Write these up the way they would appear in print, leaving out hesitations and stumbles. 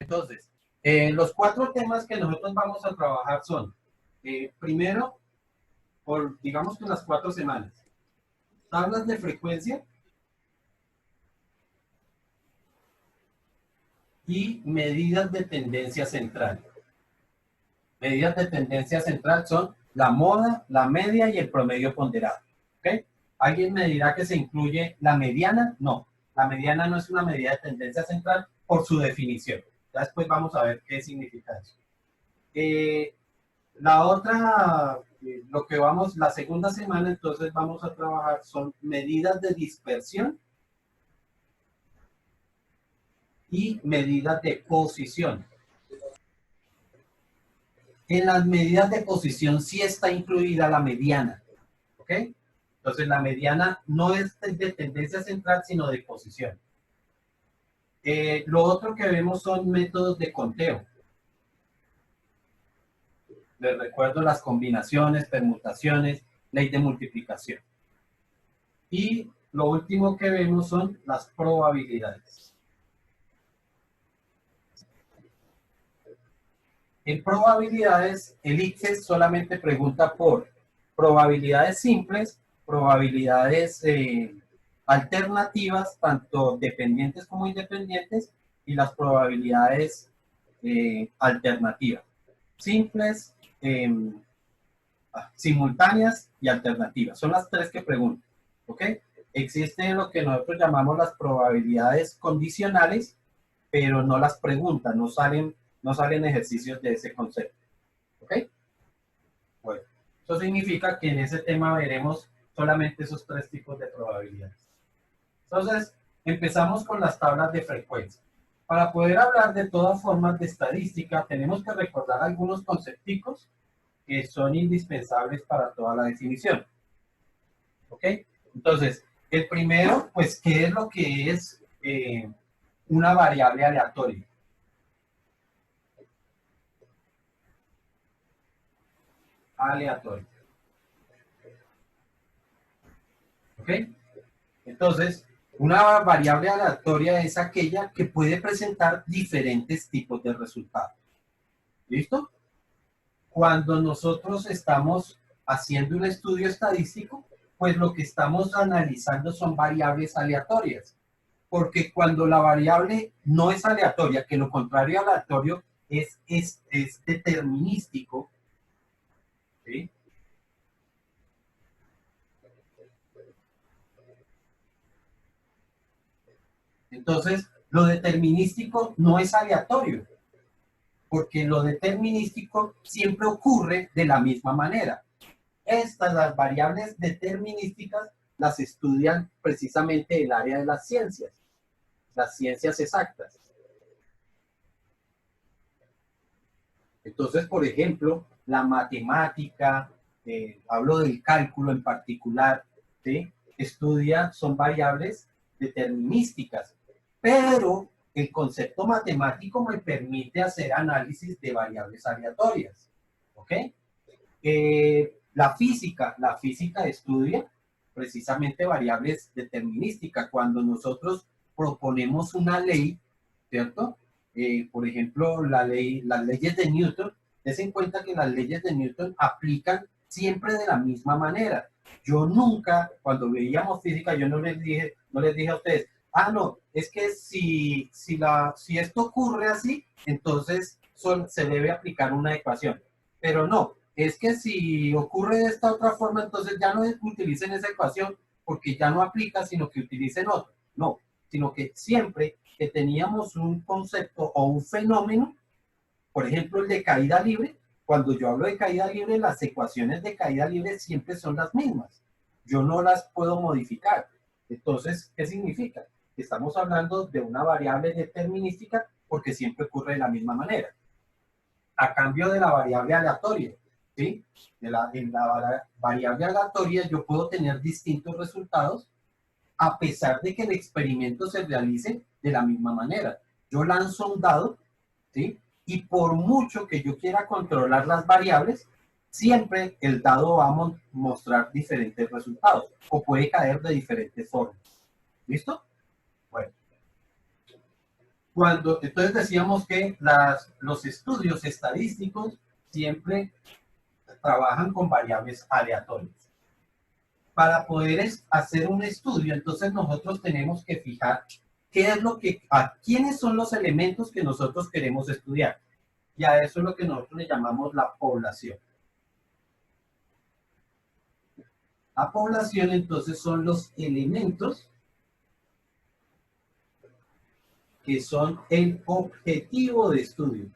Entonces, los 4 temas que nosotros vamos a trabajar son, primero, digamos que las 4 semanas, tablas de frecuencia y medidas de tendencia central. Medidas de tendencia central son la moda, la media y el promedio ponderado. ¿Okay? ¿Alguien me dirá que se incluye la mediana? No, la mediana no es una medida de tendencia central por su definición. Ya después vamos a ver qué significa eso. La otra, la segunda semana, entonces vamos a trabajar son medidas de dispersión y medidas de posición. En las medidas de posición sí está incluida la mediana, ¿ok? Entonces la mediana no es de tendencia central, sino de posición. Lo otro que vemos son métodos de conteo. Les recuerdo las combinaciones, permutaciones, ley de multiplicación. Y lo último que vemos son las probabilidades. En probabilidades, el ICFES solamente pregunta por probabilidades simples, probabilidades alternativas, tanto dependientes como independientes, y las probabilidades alternativas. Simples, simultáneas y alternativas. Son las 3 que preguntan. ¿Ok? Existen lo que nosotros llamamos las probabilidades condicionales, pero no las preguntan, no salen ejercicios de ese concepto. ¿Ok? Bueno, eso significa que en ese tema veremos solamente esos 3 tipos de probabilidades. Entonces, empezamos con las tablas de frecuencia. Para poder hablar de todas formas de estadística, tenemos que recordar algunos concepticos que son indispensables para toda la definición. ¿Ok? Entonces, el primero, pues, ¿qué es lo que es una variable aleatoria? Aleatoria. ¿Ok? Entonces, una variable aleatoria es aquella que puede presentar diferentes tipos de resultados. ¿Listo? Cuando nosotros estamos haciendo un estudio estadístico, pues lo que estamos analizando son variables aleatorias. Porque cuando la variable no es aleatoria, que lo contrario aleatorio es determinístico, ¿sí? Entonces, lo determinístico no es aleatorio, porque lo determinístico siempre ocurre de la misma manera. Las variables determinísticas, las estudian precisamente el área de las ciencias exactas. Entonces, por ejemplo, la matemática, hablo del cálculo en particular, ¿sí? Son variables determinísticas, pero el concepto matemático me permite hacer análisis de variables aleatorias, ¿ok? La física estudia precisamente variables determinísticas. Cuando nosotros proponemos una ley, ¿cierto? Por ejemplo, las leyes de Newton, des en cuenta que las leyes de Newton aplican siempre de la misma manera. Yo nunca, cuando veíamos física, yo no les dije a ustedes, no, es que si esto ocurre así, entonces se debe aplicar una ecuación. Pero no, es que si ocurre de esta otra forma, entonces ya no utilicen esa ecuación porque ya no aplica, sino que utilicen otra. No, sino que siempre que teníamos un concepto o un fenómeno, por ejemplo, el de caída libre, cuando yo hablo de caída libre, las ecuaciones de caída libre siempre son las mismas. Yo no las puedo modificar. Entonces, ¿qué significa? Estamos hablando de una variable determinística porque siempre ocurre de la misma manera. A cambio de la variable aleatoria, ¿sí? En la variable aleatoria yo puedo tener distintos resultados a pesar de que el experimento se realice de la misma manera. Yo lanzo un dado, ¿sí? Y por mucho que yo quiera controlar las variables, siempre el dado va a mostrar diferentes resultados o puede caer de diferentes formas. ¿Listo? Bueno. Entonces decíamos que los estudios estadísticos siempre trabajan con variables aleatorias. Para poder hacer un estudio, entonces nosotros tenemos que fijar quiénes son los elementos que nosotros queremos estudiar. Y a eso es lo que nosotros le llamamos la población. La población, entonces, son los elementos que son el objetivo de estudio.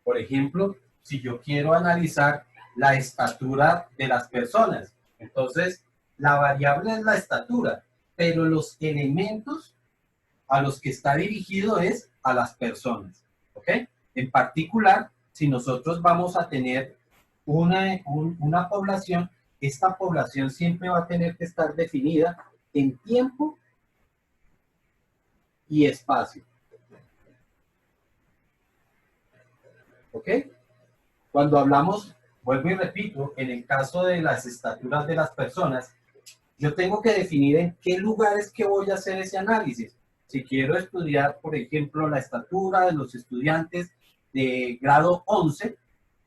Por ejemplo, si yo quiero analizar la estatura de las personas, entonces la variable es la estatura, pero los elementos a los que está dirigido es a las personas, ¿ok? En particular, si nosotros vamos a tener una población, esta población siempre va a tener que estar definida en tiempo y espacio. ¿Ok? Cuando hablamos, vuelvo y repito, en el caso de las estaturas de las personas, yo tengo que definir en qué lugares que voy a hacer ese análisis. Si quiero estudiar, por ejemplo, la estatura de los estudiantes de grado 11,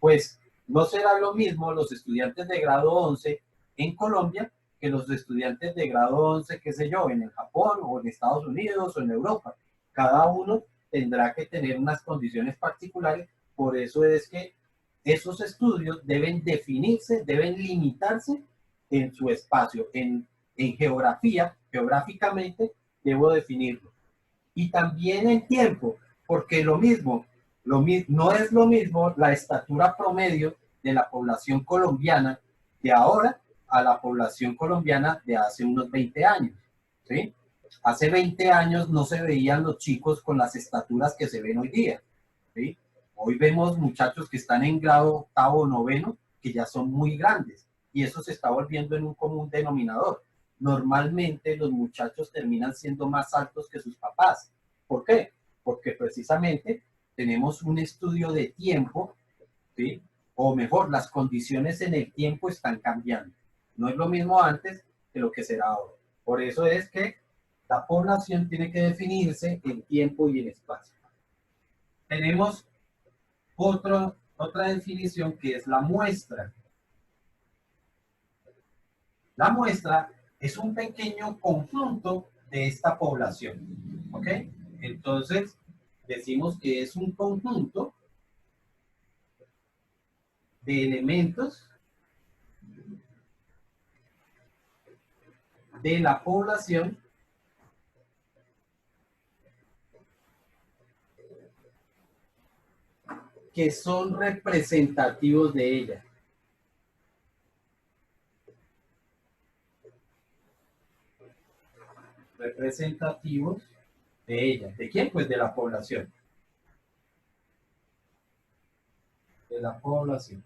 pues no será lo mismo los estudiantes de grado 11 en Colombia que los estudiantes de grado 11, qué sé yo, en el Japón o en Estados Unidos o en Europa. Cada uno tendrá que tener unas condiciones particulares, por eso es que esos estudios deben definirse, deben limitarse en su espacio, en geografía, geográficamente debo definirlo. Y también en tiempo, porque no es lo mismo la estatura promedio de la población colombiana de ahora a la población colombiana de hace unos 20 años, ¿sí? Hace 20 años no se veían los chicos con las estaturas que se ven hoy día, ¿sí? Hoy vemos muchachos que están en grado octavo o noveno que ya son muy grandes y eso se está volviendo en un común denominador. Normalmente los muchachos terminan siendo más altos que sus papás. ¿Por qué? Porque precisamente tenemos un estudio de tiempo, ¿sí? O mejor, las condiciones en el tiempo están cambiando. No es lo mismo antes que lo que será ahora. Por eso es que la población tiene que definirse en tiempo y en espacio. Tenemos otra definición que es la muestra. La muestra es un pequeño conjunto de esta población, ¿ok? Entonces, decimos que es un conjunto de elementos de la población que son representativos de ella. Representativos de ella. ¿De quién? Pues de la población. De la población.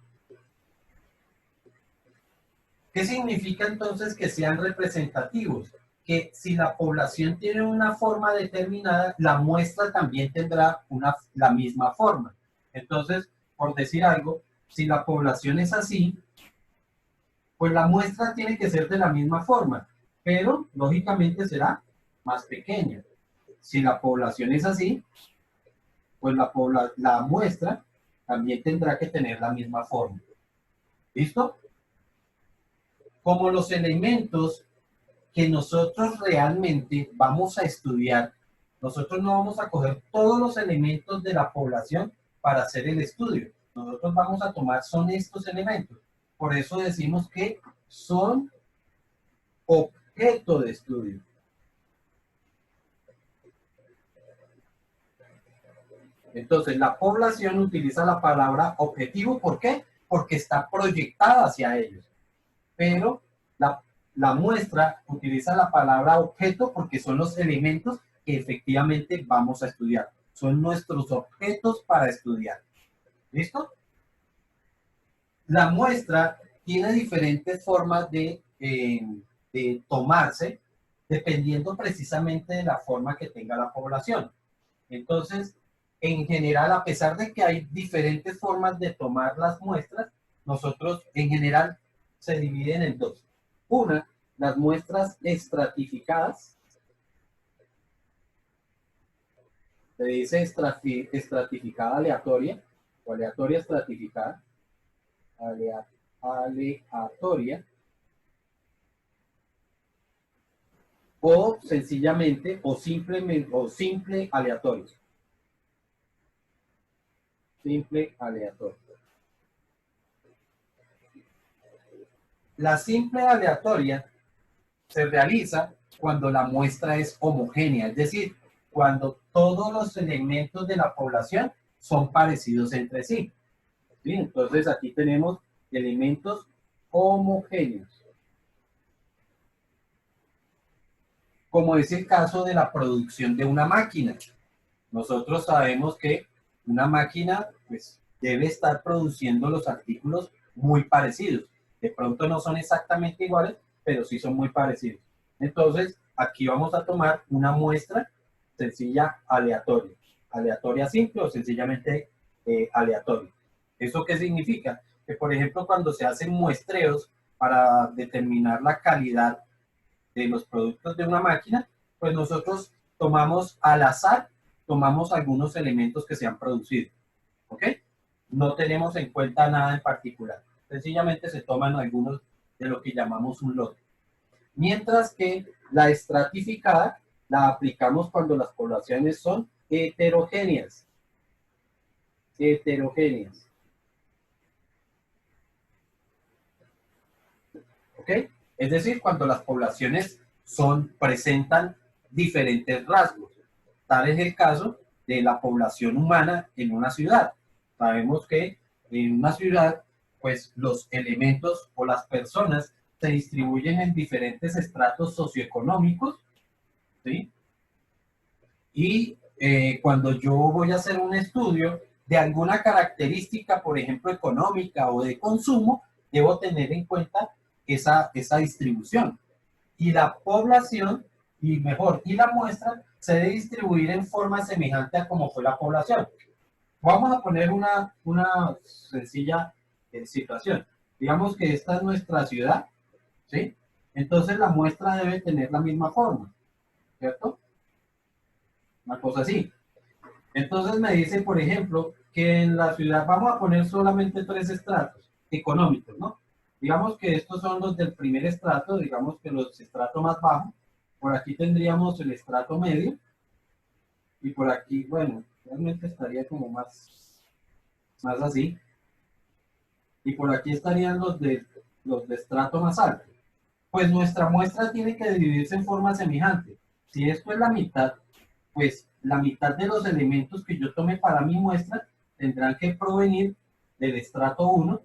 ¿Qué significa entonces que sean representativos? Que si la población tiene una forma determinada, la muestra también tendrá la misma forma. Entonces, por decir algo, si la población es así, pues la muestra tiene que ser de la misma forma, pero lógicamente será más pequeña. Si la población es así, pues la muestra también tendrá que tener la misma forma. ¿Listo? Como los elementos que nosotros realmente vamos a estudiar, nosotros no vamos a coger todos los elementos de la población para hacer el estudio. Nosotros vamos a tomar son estos elementos. Por eso decimos que son objeto de estudio. Entonces, la población utiliza la palabra objetivo. ¿Por qué? Porque está proyectada hacia ellos. Pero la muestra utiliza la palabra objeto porque son los elementos que efectivamente vamos a estudiar. Son nuestros objetos para estudiar. ¿Listo? La muestra tiene diferentes formas de tomarse dependiendo precisamente de la forma que tenga la población. Entonces, en general, a pesar de que hay diferentes formas de tomar las muestras, nosotros en general se dividen en dos. Una Las muestras estratificadas, se dice estratificada aleatoria, o aleatoria estratificada, aleatoria, o sencillamente, o simplemente, o simple aleatorio. Simple aleatorio. La simple aleatoria se realiza cuando la muestra es homogénea, es decir, cuando todos los elementos de la población son parecidos entre sí. ¿Sí? Entonces aquí tenemos elementos homogéneos. Como es el caso de la producción de una máquina. Nosotros sabemos que una máquina pues, debe estar produciendo los artículos muy parecidos. De pronto no son exactamente iguales, pero sí son muy parecidos. Entonces, aquí vamos a tomar una muestra sencilla aleatoria. Aleatoria simple o sencillamente aleatoria. ¿Eso qué significa? Que, por ejemplo, cuando se hacen muestreos para determinar la calidad de los productos de una máquina, pues nosotros tomamos al azar, tomamos algunos elementos que se han producido, ¿ok? No tenemos en cuenta nada en particular. Sencillamente se toman algunos de lo que llamamos un lote. Mientras que la estratificada la aplicamos cuando las poblaciones son heterogéneas. Heterogéneas. ¿Ok? Es decir, cuando las poblaciones presentan diferentes rasgos. Tal es el caso de la población humana en una ciudad. Sabemos que en una ciudad, pues los elementos o las personas se distribuyen en diferentes estratos socioeconómicos, ¿sí? Y cuando yo voy a hacer un estudio de alguna característica, por ejemplo, económica o de consumo, debo tener en cuenta esa distribución. Y la población, y mejor, y la muestra se debe distribuir en forma semejante a como fue la población. Vamos a poner una sencilla situación. Digamos que esta es nuestra ciudad, ¿sí? Entonces la muestra debe tener la misma forma, ¿cierto? Una cosa así. Entonces me dice, por ejemplo, que en la ciudad vamos a poner solamente 3 estratos económicos, ¿no? Digamos que estos son los del primer estrato, digamos que los estratos más bajos. Por aquí tendríamos el estrato medio. Y por aquí, bueno, realmente estaría como más así. Y por aquí estarían los de estrato más alto. Pues nuestra muestra tiene que dividirse en forma semejante. Si esto es la mitad, pues la mitad de los elementos que yo tome para mi muestra tendrán que provenir del estrato 1.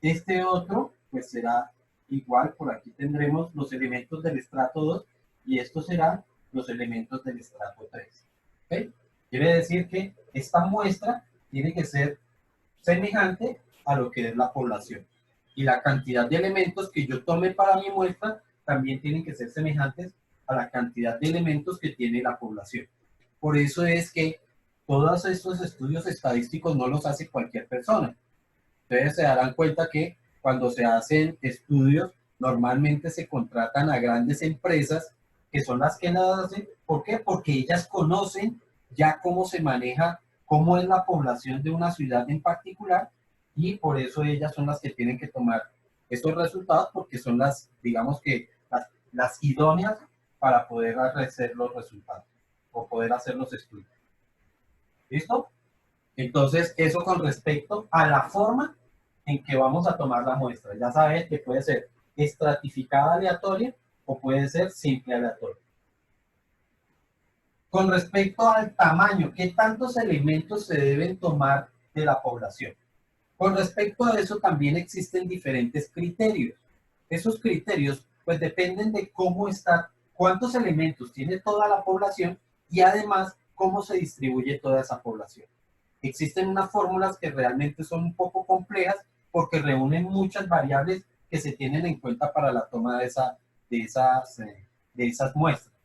Este otro, pues será igual, por aquí tendremos los elementos del estrato 2 y estos serán los elementos del estrato 3. ¿Okay? Quiere decir que esta muestra tiene que ser semejante a lo que es la población. Y la cantidad de elementos que yo tome para mi muestra también tienen que ser semejantes a la cantidad de elementos que tiene la población. Por eso es que todos estos estudios estadísticos no los hace cualquier persona. Ustedes se darán cuenta que cuando se hacen estudios, normalmente se contratan a grandes empresas que son las que las hacen. ¿Por qué? Porque ellas conocen ya cómo se maneja, cómo es la población de una ciudad en particular, y por eso ellas son las que tienen que tomar estos resultados, porque son las, digamos que, las idóneas para poder hacer los resultados o poder hacer los estudios. ¿Listo? Entonces, eso con respecto a la forma en que vamos a tomar la muestra. Ya sabes que puede ser estratificada aleatoria o puede ser simple aleatoria. Con respecto al tamaño, ¿qué tantos elementos se deben tomar de la población? Con respecto a eso también existen diferentes criterios. Esos criterios pues dependen de cómo está, cuántos elementos tiene toda la población y además cómo se distribuye toda esa población. Existen unas fórmulas que realmente son un poco complejas porque reúnen muchas variables que se tienen en cuenta para la toma de esas muestras,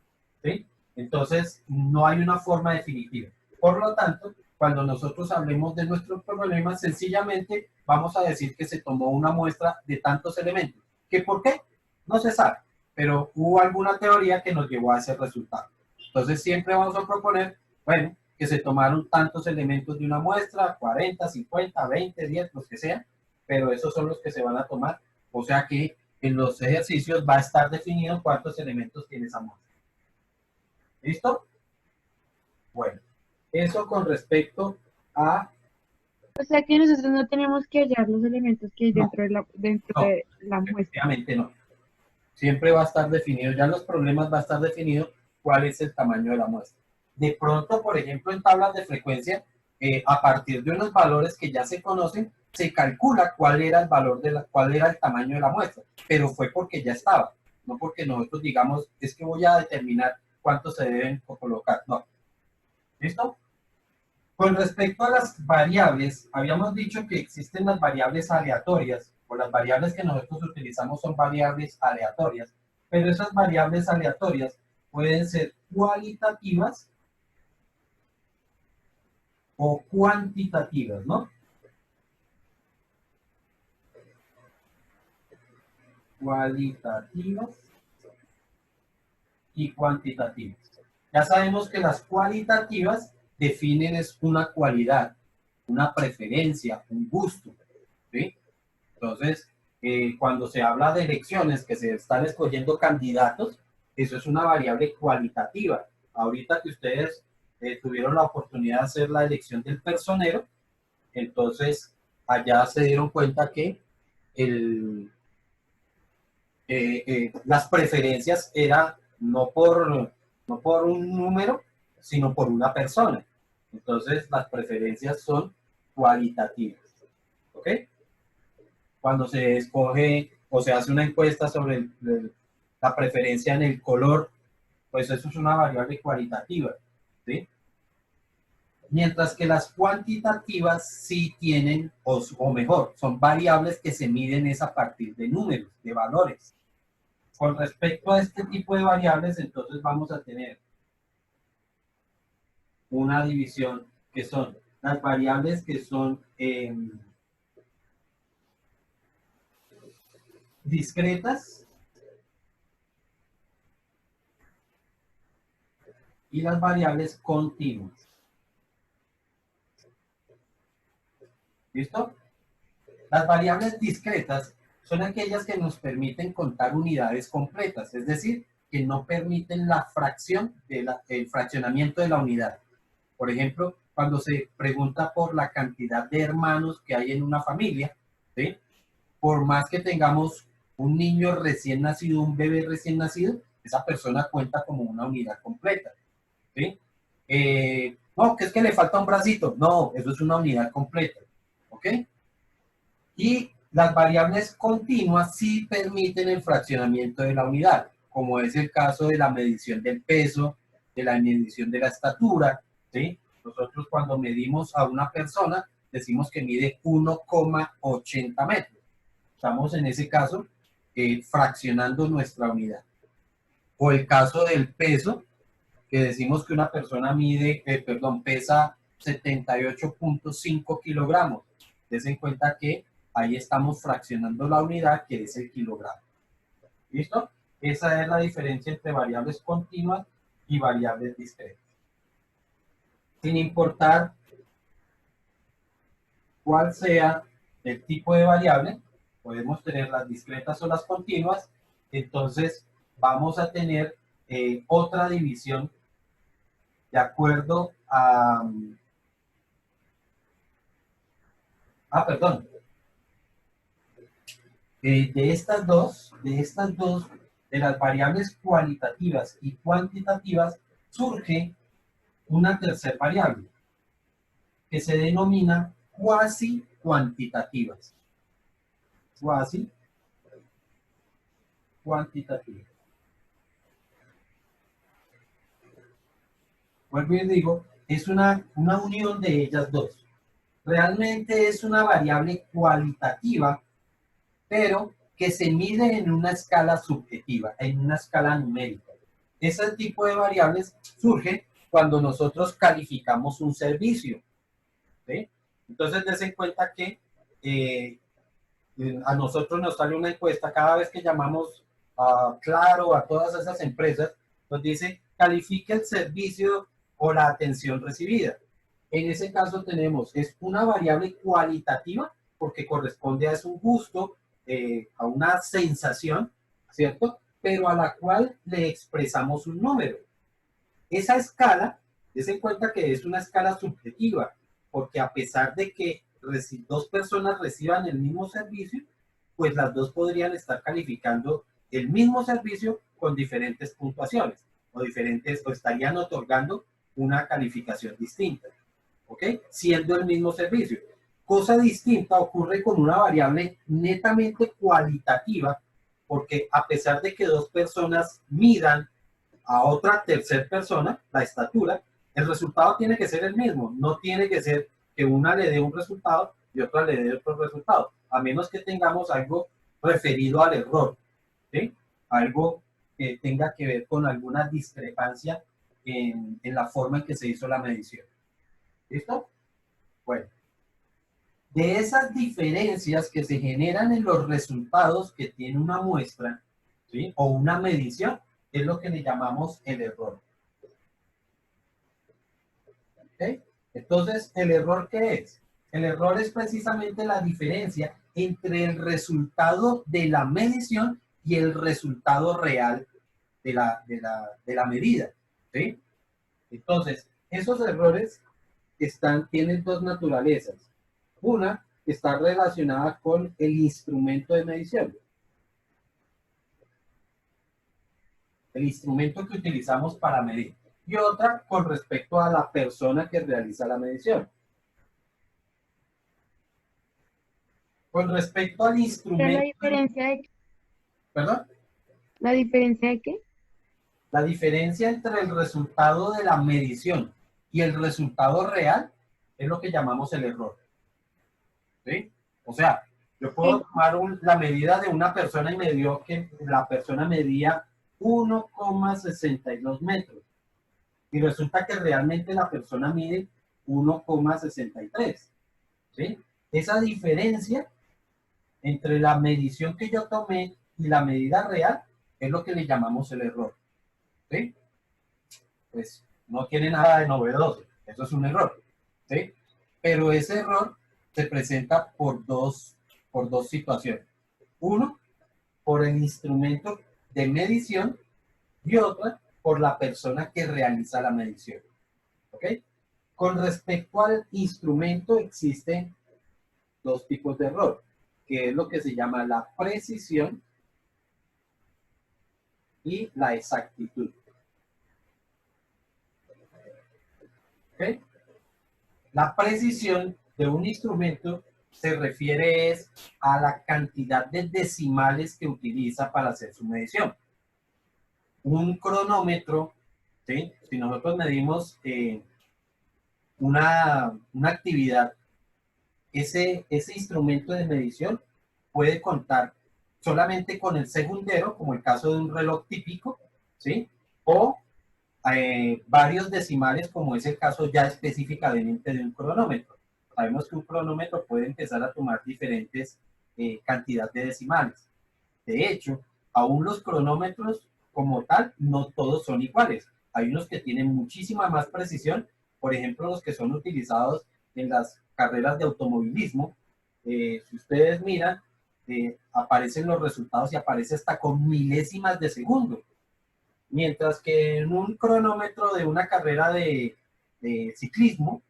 ¿sí? Entonces, no hay una forma definitiva. Por lo tanto, cuando nosotros hablemos de nuestros problemas, sencillamente vamos a decir que se tomó una muestra de tantos elementos. ¿Qué por qué? No se sabe. pero hubo alguna teoría que nos llevó a ese resultado. Entonces siempre vamos a proponer, bueno, que se tomaron tantos elementos de una muestra, 40, 50, 20, 10, los que sean, pero esos son los que se van a tomar. O sea que en los ejercicios va a estar definido cuántos elementos tiene esa muestra. ¿Listo? Bueno, eso con respecto a... O sea que nosotros no tenemos que hallar los elementos que hay No, dentro no, de la muestra. efectivamente no. Siempre va a estar definido, ya en los problemas va a estar definido cuál es el tamaño de la muestra. De pronto, por ejemplo, en tablas de frecuencia, a partir de unos valores que ya se conocen, se calcula cuál era el valor cuál era el tamaño de la muestra, pero fue porque ya estaba, no porque nosotros digamos, es que voy a determinar cuántos se deben colocar, no. ¿Listo? Con respecto a las variables, habíamos dicho que existen las variables aleatorias, o las variables que nosotros utilizamos son variables aleatorias, pero esas variables aleatorias pueden ser cualitativas o cuantitativas, ¿no? Cualitativas y cuantitativas. Ya sabemos que las cualitativas definen es una cualidad, una preferencia, un gusto, ¿sí? Entonces, cuando se habla de elecciones, que se están escogiendo candidatos, eso es una variable cualitativa. Ahorita que ustedes tuvieron la oportunidad de hacer la elección del personero, entonces allá se dieron cuenta que el, las preferencias eran no por un número, sino por una persona. Entonces, las preferencias son cualitativas. ¿Ok? Cuando se escoge o se hace una encuesta sobre la preferencia en el color, pues eso es una variable cualitativa, ¿sí? Mientras que las cuantitativas sí tienen, o mejor, son variables que se miden es a partir de números, de valores. Con respecto a este tipo de variables, entonces vamos a tener una división que son las variables que son discretas y las variables continuas. ¿Listo? Las variables discretas son aquellas que nos permiten contar unidades completas, es decir, que no permiten la fracción, el fraccionamiento de la unidad. Por ejemplo, cuando se pregunta por la cantidad de hermanos que hay en una familia, ¿sí? Por más que tengamos un niño recién nacido, un bebé recién nacido, esa persona cuenta como una unidad completa, ¿sí? No, que es que le falta un bracito. No, eso es una unidad completa, ¿ok? Y las variables continuas sí permiten el fraccionamiento de la unidad, como es el caso de la medición del peso, de la medición de la estatura, ¿sí? Nosotros cuando medimos a una persona, decimos que mide 1,80 metros. Estamos en ese caso fraccionando nuestra unidad. O el caso del peso, que decimos que una persona pesa 78,5 kilogramos. Des en cuenta que ahí estamos fraccionando la unidad, que es el kilogramo. ¿Listo? Esa es la diferencia entre variables continuas y variables discretas. Sin importar cuál sea el tipo de variable, podemos tener las discretas o las continuas, entonces vamos a tener otra división de acuerdo a... perdón. De estas dos, de las variables cualitativas y cuantitativas, surge una tercera variable que se denomina cuasi cuantitativas. Cuasi cuantitativas. Vuelvo y digo, es una unión de ellas dos. Realmente es una variable cualitativa, pero que se mide en una escala subjetiva, en una escala numérica. Ese tipo de variables surge cuando nosotros calificamos un servicio, ¿sí? Entonces, des en cuenta que a nosotros nos sale una encuesta cada vez que llamamos a Claro, a todas esas empresas, nos dice califique el servicio o la atención recibida. En ese caso tenemos, es una variable cualitativa porque corresponde a un gusto, a una sensación, ¿cierto? Pero a la cual le expresamos un número. Esa escala, des en cuenta que es una escala subjetiva, porque a pesar de que dos personas reciban el mismo servicio, pues las dos podrían estar calificando el mismo servicio con diferentes puntuaciones o estarían otorgando una calificación distinta, ¿ok? Siendo el mismo servicio. Cosa distinta ocurre con una variable netamente cualitativa, porque a pesar de que dos personas midan a otra tercera persona, la estatura, el resultado tiene que ser el mismo. No tiene que ser que una le dé un resultado y otra le dé otro resultado, a menos que tengamos algo referido al error, ¿sí? Algo que tenga que ver con alguna discrepancia en la forma en que se hizo la medición. ¿Listo? Bueno, de esas diferencias que se generan en los resultados que tiene una muestra, ¿sí? O una medición, es lo que le llamamos el error. ¿Okay? Entonces, ¿el error qué es? El error es precisamente la diferencia entre el resultado de la medición y el resultado real de la medida. ¿Sí? Entonces, esos errores tienen dos naturalezas. Una está relacionada con el instrumento de medición. El instrumento que utilizamos para medir. Y otra con respecto a la persona que realiza la medición. Con respecto al ¿Qué es la instrumento... diferencia de qué? ¿Perdón? ¿La diferencia de qué? La diferencia entre el resultado de la medición y el resultado real es lo que llamamos el error. ¿Sí? O sea, yo puedo tomar la medida de una persona y me dio que la persona medía 1,62 metros. Y resulta que realmente la persona mide 1,63. ¿Sí? Esa diferencia entre la medición que yo tomé y la medida real es lo que le llamamos el error. ¿Sí? Pues no tiene nada de novedoso, eso es un error. ¿Sí? Pero ese error se presenta por dos situaciones. Uno, por el instrumento de medición y otra, por la persona que realiza la medición. ¿Ok? Con respecto al instrumento existen dos tipos de error, que es lo que se llama la precisión y la exactitud. ¿Okay? La precisión de un instrumento se refiere a la cantidad de decimales que utiliza para hacer su medición. Un cronómetro, ¿sí? Si nosotros medimos una actividad, ese instrumento de medición puede contar solamente con el segundero, como el caso de un reloj típico, ¿sí? O varios decimales, como es el caso ya específicamente de un cronómetro. Sabemos que un cronómetro puede empezar a tomar diferentes cantidades de decimales. De hecho, aún los cronómetros como tal, no todos son iguales. Hay unos que tienen muchísima más precisión, por ejemplo, los que son utilizados en las carreras de automovilismo. Si ustedes miran, aparecen los resultados y aparece hasta con milésimas de segundo. Mientras que en un cronómetro de una carrera de ciclismo,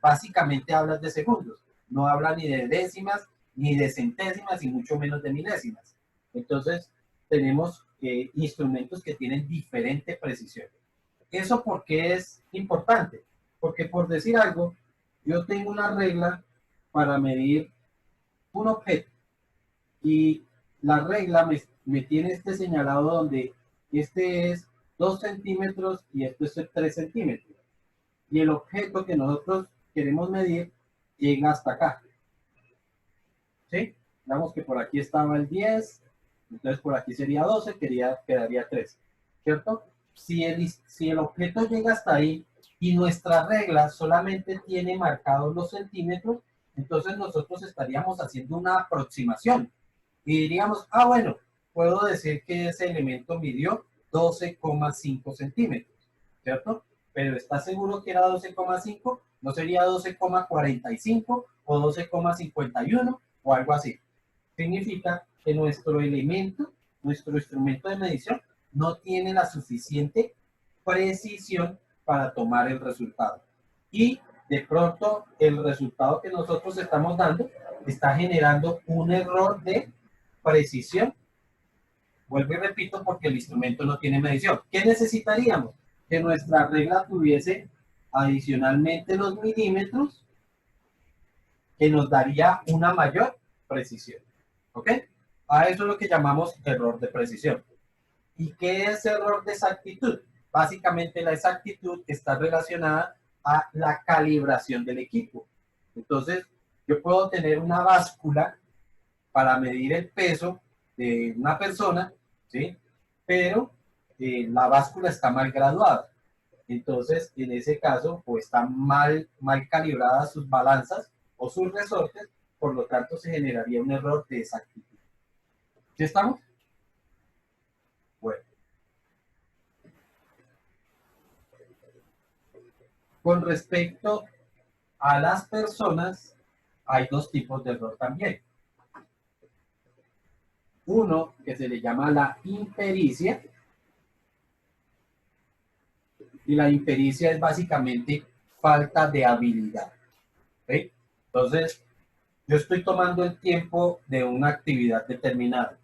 básicamente hablas de segundos. No habla ni de décimas, ni de centésimas, y mucho menos de milésimas. Entonces, tenemos instrumentos que tienen diferente precisión. ¿Eso por qué es importante? Porque, por decir algo, yo tengo una regla para medir un objeto y la regla me tiene señalado donde este es 2 centímetros y esto es 3 centímetros. Y el objeto que nosotros queremos medir llega hasta acá. ¿Sí? Digamos que por aquí estaba el 10, entonces por aquí sería 12, quedaría 3. ¿Cierto? Si el objeto llega hasta ahí y nuestra regla solamente tiene marcados los centímetros, entonces nosotros estaríamos haciendo una aproximación. Y diríamos, bueno, puedo decir que ese elemento midió 12,5 centímetros, ¿cierto? Pero ¿estás seguro que era 12,5? ¿No sería 12,45 o 12,51 o algo así? Significa que nuestro elemento, nuestro instrumento de medición, no tiene la suficiente precisión para tomar el resultado. Y de pronto el resultado que nosotros estamos dando está generando un error de precisión. Vuelvo y repito, porque el instrumento no tiene medición. ¿Qué necesitaríamos? Que nuestra regla tuviese adicionalmente los milímetros, que nos daría una mayor precisión. ¿Ok? A eso es lo que llamamos error de precisión. ¿Y qué es error de exactitud? Básicamente la exactitud está relacionada a la calibración del equipo. Entonces, yo puedo tener una báscula para medir el peso de una persona, ¿sí? Pero la báscula está mal graduada. Entonces, en ese caso, pues están mal calibradas sus balanzas o sus resortes, por lo tanto se generaría un error de exactitud. ¿Sí estamos? Bueno. Con respecto a las personas, hay dos tipos de error también. Uno que se le llama la impericia, y la impericia es básicamente falta de habilidad. ¿Sí? Entonces, yo estoy tomando el tiempo de una actividad determinada.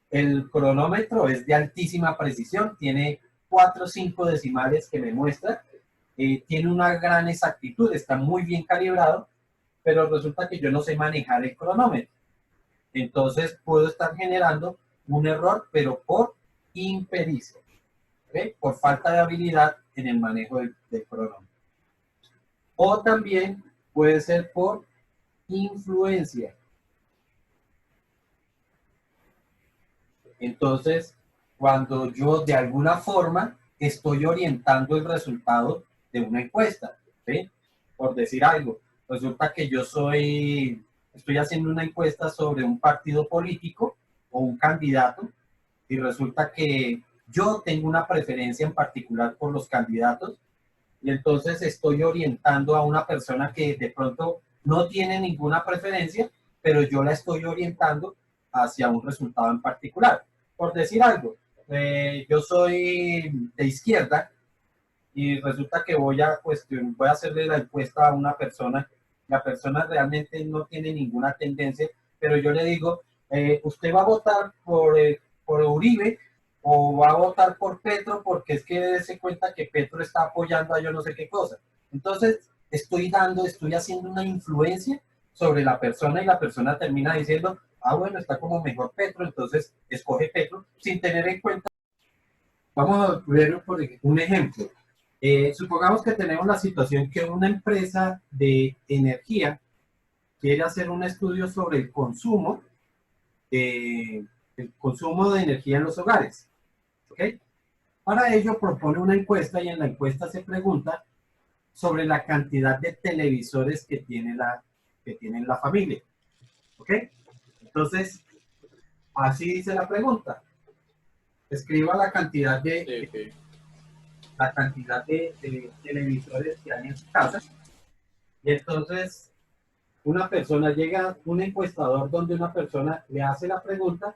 El cronómetro es de altísima precisión, tiene 4 o 5 decimales que me muestra, tiene una gran exactitud, está muy bien calibrado, pero resulta que yo no sé manejar el cronómetro. Entonces puedo estar generando un error, pero por impericia, ¿okay? Por falta de habilidad en el manejo del cronómetro. O también puede ser por influencia. Entonces, cuando yo de alguna forma estoy orientando el resultado de una encuesta, ¿sí? Por decir algo, resulta que yo estoy haciendo una encuesta sobre un partido político o un candidato y resulta que yo tengo una preferencia en particular por los candidatos y entonces estoy orientando a una persona que de pronto no tiene ninguna preferencia, pero yo la estoy orientando hacia un resultado en particular. Por decir algo, yo soy de izquierda y resulta que voy a hacerle la encuesta a una persona, la persona realmente no tiene ninguna tendencia, pero yo le digo, usted va a votar por Uribe o va a votar por Petro porque es que se cuenta que Petro está apoyando a yo no sé qué cosa. Entonces, estoy haciendo una influencia sobre la persona y la persona termina diciendo, ah, bueno, está como mejor Petro, entonces escoge Petro sin tener en cuenta. Vamos a ver por un ejemplo. Supongamos que tenemos la situación que una empresa de energía quiere hacer un estudio sobre el consumo de energía en los hogares. ¿Ok? Para ello propone una encuesta y en la encuesta se pregunta sobre la cantidad de televisores que tiene la familia. ¿Ok? Entonces, así dice la pregunta. Escriba la cantidad de televisores que hay en su casa. Y entonces una persona llega, un encuestador donde una persona le hace la pregunta,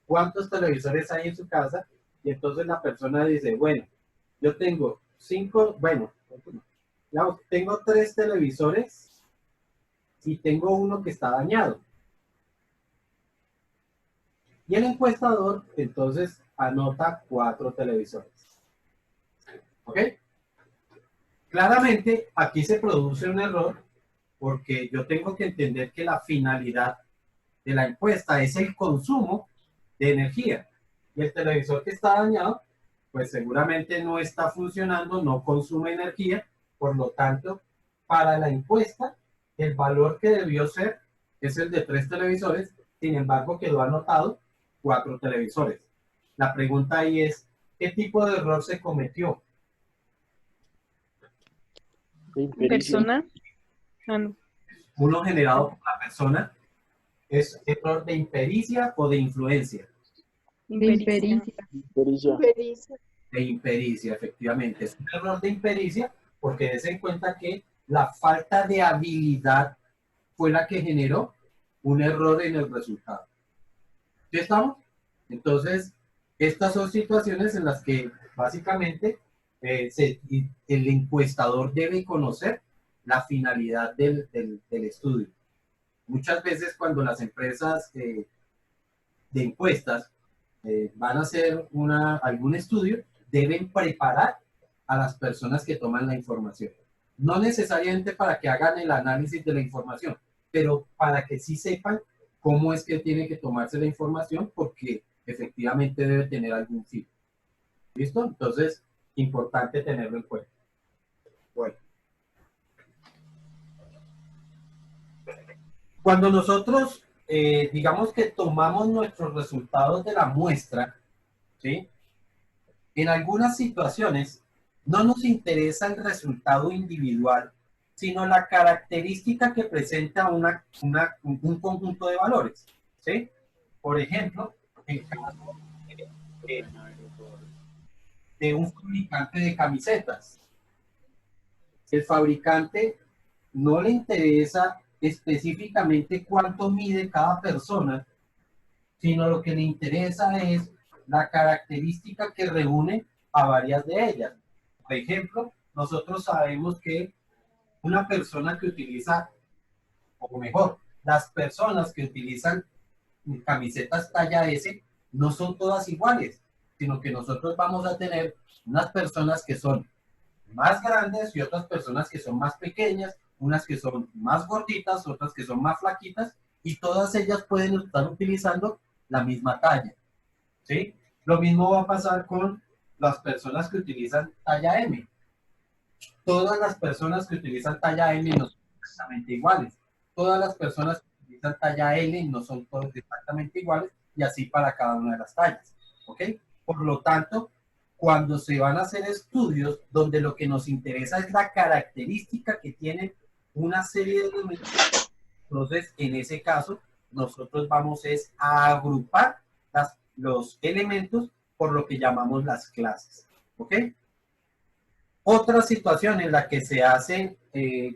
¿cuántos televisores hay en su casa? Y entonces la persona dice, bueno, yo tengo tengo 3 televisores y tengo uno que está dañado. Y el encuestador entonces anota 4 televisores. ¿Ok? Claramente aquí se produce un error porque yo tengo que entender que la finalidad de la encuesta es el consumo de energía. Y el televisor que está dañado, pues seguramente no está funcionando, no consume energía, por lo tanto, para la encuesta, el valor que debió ser es el de 3 televisores, sin embargo quedó anotado 4 televisores. La pregunta ahí es, ¿qué tipo de error se cometió? Persona. Ah, no. Uno generado por la persona, ¿es error de impericia o de influencia? De impericia. Pericia. Pericia. De impericia, efectivamente. Es un error de impericia porque des en cuenta que la falta de habilidad fue la que generó un error en el resultado. ¿Sí estamos? Entonces, estas son situaciones en las que básicamente el encuestador debe conocer la finalidad del estudio. Muchas veces cuando las empresas de encuestas van a hacer algún estudio, deben preparar a las personas que toman la información. No necesariamente para que hagan el análisis de la información, pero para que sí sepan cómo es que tiene que tomarse la información, porque efectivamente debe tener algún fin. ¿Listo? Entonces, importante tenerlo en cuenta. Bueno. Cuando nosotros, digamos que tomamos nuestros resultados de la muestra, ¿sí? En algunas situaciones no nos interesa el resultado individual, sino la característica que presenta un conjunto de valores, ¿sí? Por ejemplo, en caso de un fabricante de camisetas. El fabricante no le interesa específicamente cuánto mide cada persona, sino lo que le interesa es la característica que reúne a varias de ellas. Por ejemplo, nosotros sabemos que una persona que utiliza, o mejor, las personas que utilizan camisetas talla S no son todas iguales, sino que nosotros vamos a tener unas personas que son más grandes y otras personas que son más pequeñas, unas que son más gorditas, otras que son más flaquitas, y todas ellas pueden estar utilizando la misma talla, ¿sí? Lo mismo va a pasar con las personas que utilizan talla M. Todas las personas que utilizan talla M no son exactamente iguales. Todas las personas que utilizan talla L no son todas exactamente iguales, y así para cada una de las tallas, ¿ok? Por lo tanto, cuando se van a hacer estudios donde lo que nos interesa es la característica que tiene una serie de elementos, entonces en ese caso nosotros vamos a agrupar los elementos por lo que llamamos las clases, ¿ok? Otra situación en la que se hace,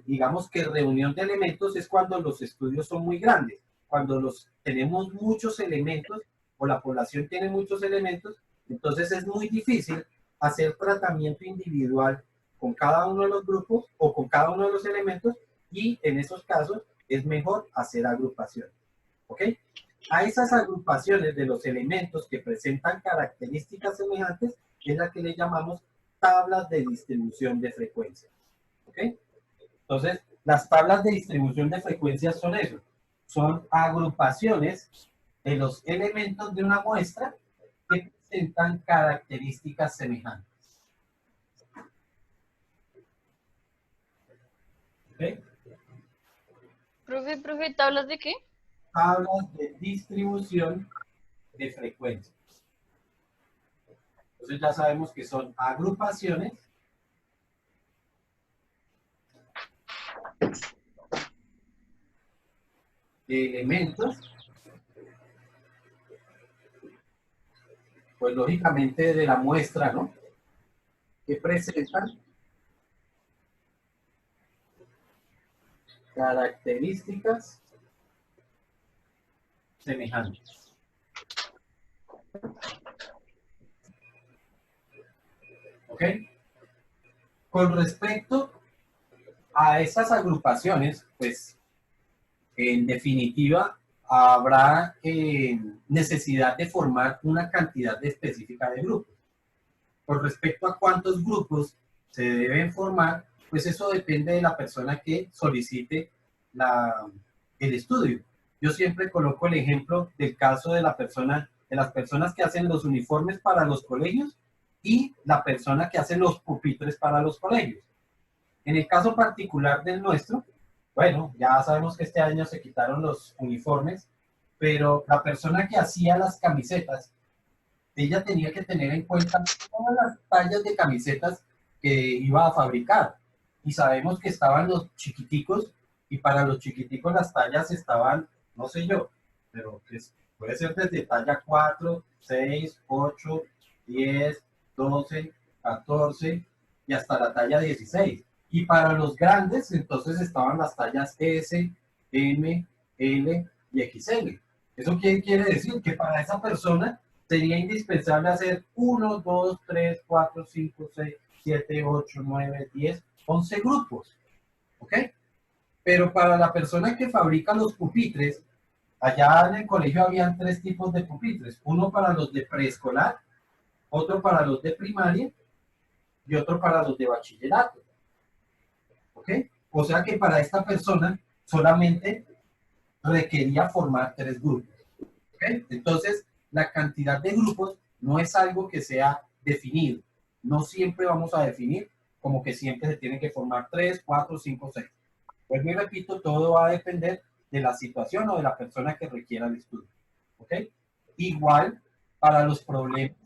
digamos que reunión de elementos, es cuando los estudios son muy grandes, cuando tenemos muchos elementos o la población tiene muchos elementos. Entonces es muy difícil hacer tratamiento individual con cada uno de los grupos o con cada uno de los elementos, y en esos casos es mejor hacer agrupaciones, ¿ok? A esas agrupaciones de los elementos que presentan características semejantes es la que le llamamos tablas de distribución de frecuencias, ¿ok? Entonces, las tablas de distribución de frecuencias son eso, son agrupaciones de los elementos de una muestra que presentan características semejantes. ¿Okay? Profe, ¿tablas de qué? Tablas de distribución de frecuencias. Entonces ya sabemos que son agrupaciones de elementos, pues lógicamente de la muestra, ¿no? Que presentan características semejantes. ¿Ok? Con respecto a esas agrupaciones, pues en definitiva habrá necesidad de formar una cantidad específica de grupos. Con respecto a cuántos grupos se deben formar, pues eso depende de la persona que solicite el estudio. Yo siempre coloco el ejemplo del caso de las personas que hacen los uniformes para los colegios y la persona que hace los pupitres para los colegios. En el caso particular del nuestro, bueno, ya sabemos que este año se quitaron los uniformes, pero la persona que hacía las camisetas, ella tenía que tener en cuenta todas las tallas de camisetas que iba a fabricar. Y sabemos que estaban los chiquiticos, y para los chiquiticos las tallas estaban, no sé yo, pero Puede ser desde talla 4, 6, 8, 10, 12, 14 y hasta la talla 16. Y para los grandes, entonces estaban las tallas S, M, L y XL. ¿Eso qué quiere decir? Que para esa persona sería indispensable hacer 1, 2, 3, 4, 5, 6, 7, 8, 9, 10, 11 grupos. ¿Ok? Pero para la persona que fabrica los pupitres, allá en el colegio habían tres tipos de pupitres. Uno para los de preescolar, otro para los de primaria y otro para los de bachillerato. ¿Ok? O sea que para esta persona solamente requería formar tres grupos. ¿Ok? Entonces, la cantidad de grupos no es algo que sea definido. No siempre vamos a definir como que siempre se tienen que formar 3, 4, 5, 6. Pues me repito, todo va a depender de la situación o de la persona que requiera el estudio. ¿Ok? Igual, para los problemas,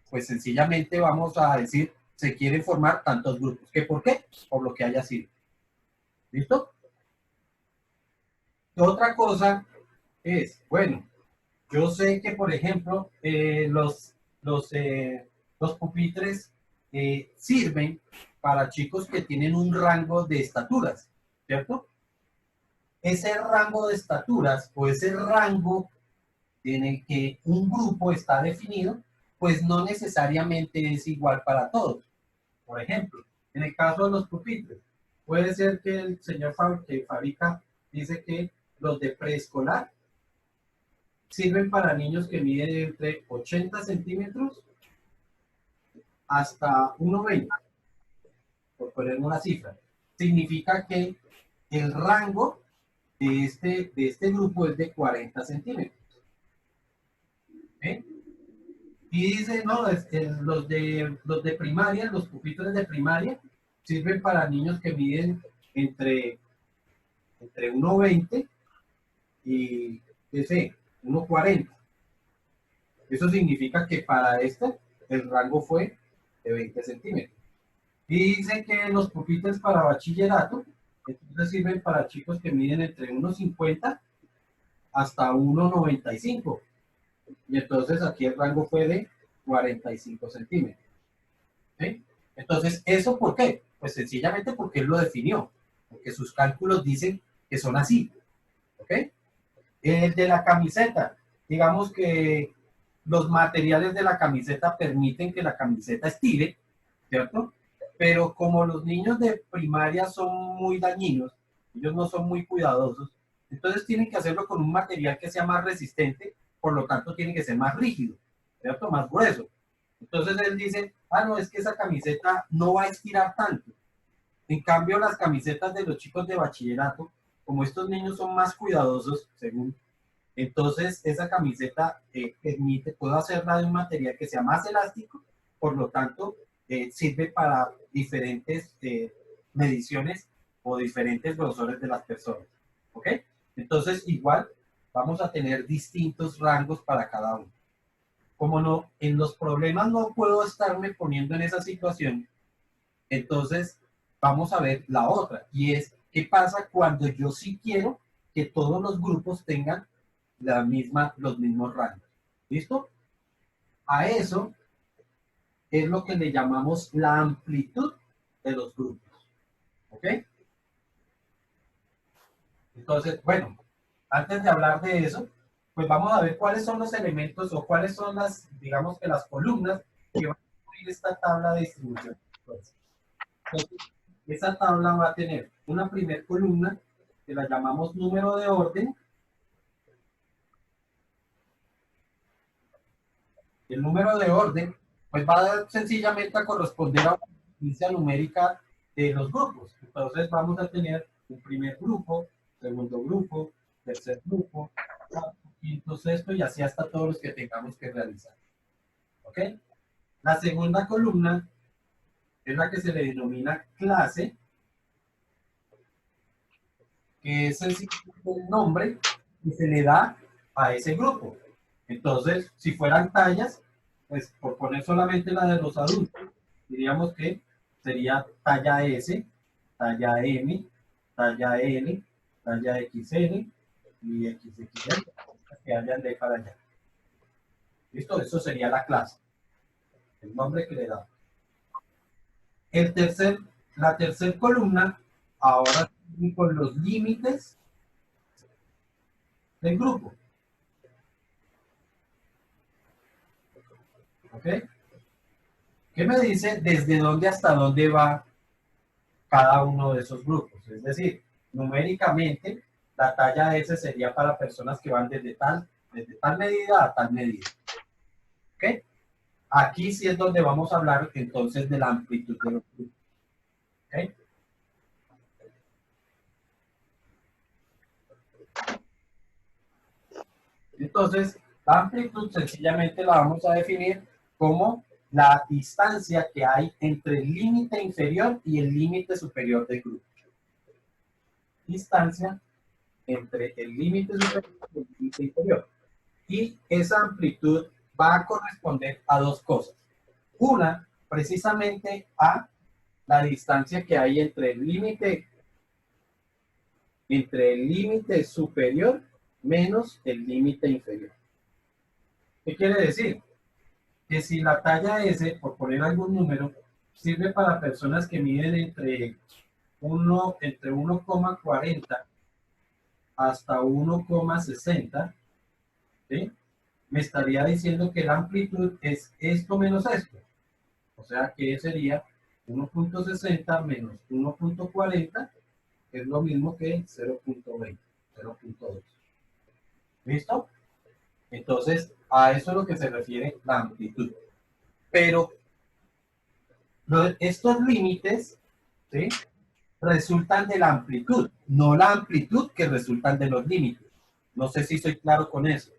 pues sencillamente vamos a decir, se quieren formar tantos grupos. ¿Qué por qué? Por lo que haya sido. ¿Listo? Otra cosa es, bueno, yo sé que, por ejemplo, los pupitres sirven para chicos que tienen un rango de estaturas, ¿cierto? Ese rango de estaturas o ese rango en el que un grupo está definido, pues no necesariamente es igual para todos. Por ejemplo, en el caso de los pupitres, puede ser que el señor que fabrica dice que los de preescolar sirven para niños que miden entre 80 centímetros hasta 1,20, por poner una cifra. Significa que el rango de este grupo es de 40 centímetros. ¿Eh? Y dice, no, los de primaria, los pupitres de primaria, sirven para niños que miden entre 1,20 y, ese, 1,40. Eso significa que para este, el rango fue de 20 centímetros. Y dice que los pupitres para bachillerato, entonces sirven para chicos que miden entre 1,50 hasta 1,95. Y entonces aquí el rango fue de 45 centímetros. ¿Sí? Entonces, ¿eso por qué? Pues sencillamente porque él lo definió, porque sus cálculos dicen que son así. ¿Ok? El de la camiseta, digamos que los materiales de la camiseta permiten que la camiseta estire, ¿cierto? Pero como los niños de primaria son muy dañinos, ellos no son muy cuidadosos, entonces tienen que hacerlo con un material que sea más resistente, por lo tanto tiene que ser más rígido, ¿cierto? Más grueso. Entonces él dice, ah, no, es que esa camiseta no va a estirar tanto. En cambio, las camisetas de los chicos de bachillerato, como estos niños son más cuidadosos, según, entonces esa camiseta permite, puedo hacerla de un material que sea más elástico, por lo tanto, sirve para diferentes mediciones o diferentes grosores de las personas. ¿Ok? Entonces, igual, vamos a tener distintos rangos para cada uno. Como no, en los problemas no puedo estarme poniendo en esa situación, entonces vamos a ver la otra, y es, ¿qué pasa cuando yo sí quiero que todos los grupos tengan los mismos rangos? ¿Listo? A eso es lo que le llamamos la amplitud de los grupos. ¿Ok? Entonces, bueno, antes de hablar de eso, pues vamos a ver cuáles son los elementos o cuáles son las, digamos que las columnas que van a cubrir esta tabla de distribución. Entonces, esa tabla va a tener una primera columna que la llamamos número de orden. El número de orden, pues va sencillamente a corresponder a una secuencia numérica de los grupos. Entonces vamos a tener un primer grupo, segundo grupo, tercer grupo, cuarto, quinto, sexto y así hasta todos los que tengamos que realizar. ¿Ok? La segunda columna es la que se le denomina clase, que es el nombre que se le da a ese grupo. Entonces, si fueran tallas, pues por poner solamente la de los adultos, diríamos que sería talla S, talla M, talla L, talla XL y XXL. que hayan de para allá. ¿Listo? Eso sería la clase, el nombre que le damos. La tercera columna, ahora con los límites del grupo. ¿Ok? ¿Qué me dice desde dónde hasta dónde va cada uno de esos grupos? Es decir, numéricamente, la talla S sería para personas que van desde tal medida a tal medida. ¿Ok? Aquí sí es donde vamos a hablar entonces de la amplitud de los grupos. ¿Ok? Entonces, la amplitud sencillamente la vamos a definir como la distancia que hay entre el límite inferior y el límite superior del grupo. Distancia entre el límite superior y el límite inferior. Y esa amplitud va a corresponder a dos cosas. Una, precisamente a la distancia que hay entre el límite superior menos el límite inferior. ¿Qué quiere decir? Que si la talla S, por poner algún número, sirve para personas que miden entre 1,40 hasta 1,60, ¿sí? Me estaría diciendo que la amplitud es esto menos esto. O sea que sería 1,60 menos 1,40, que es lo mismo que 0,20, 0,2. ¿Listo? Entonces, a eso es lo que se refiere la amplitud. Pero estos límites, ¿sí?, resultan de la amplitud, no la amplitud que resultan de los límites. No sé si soy claro con eso.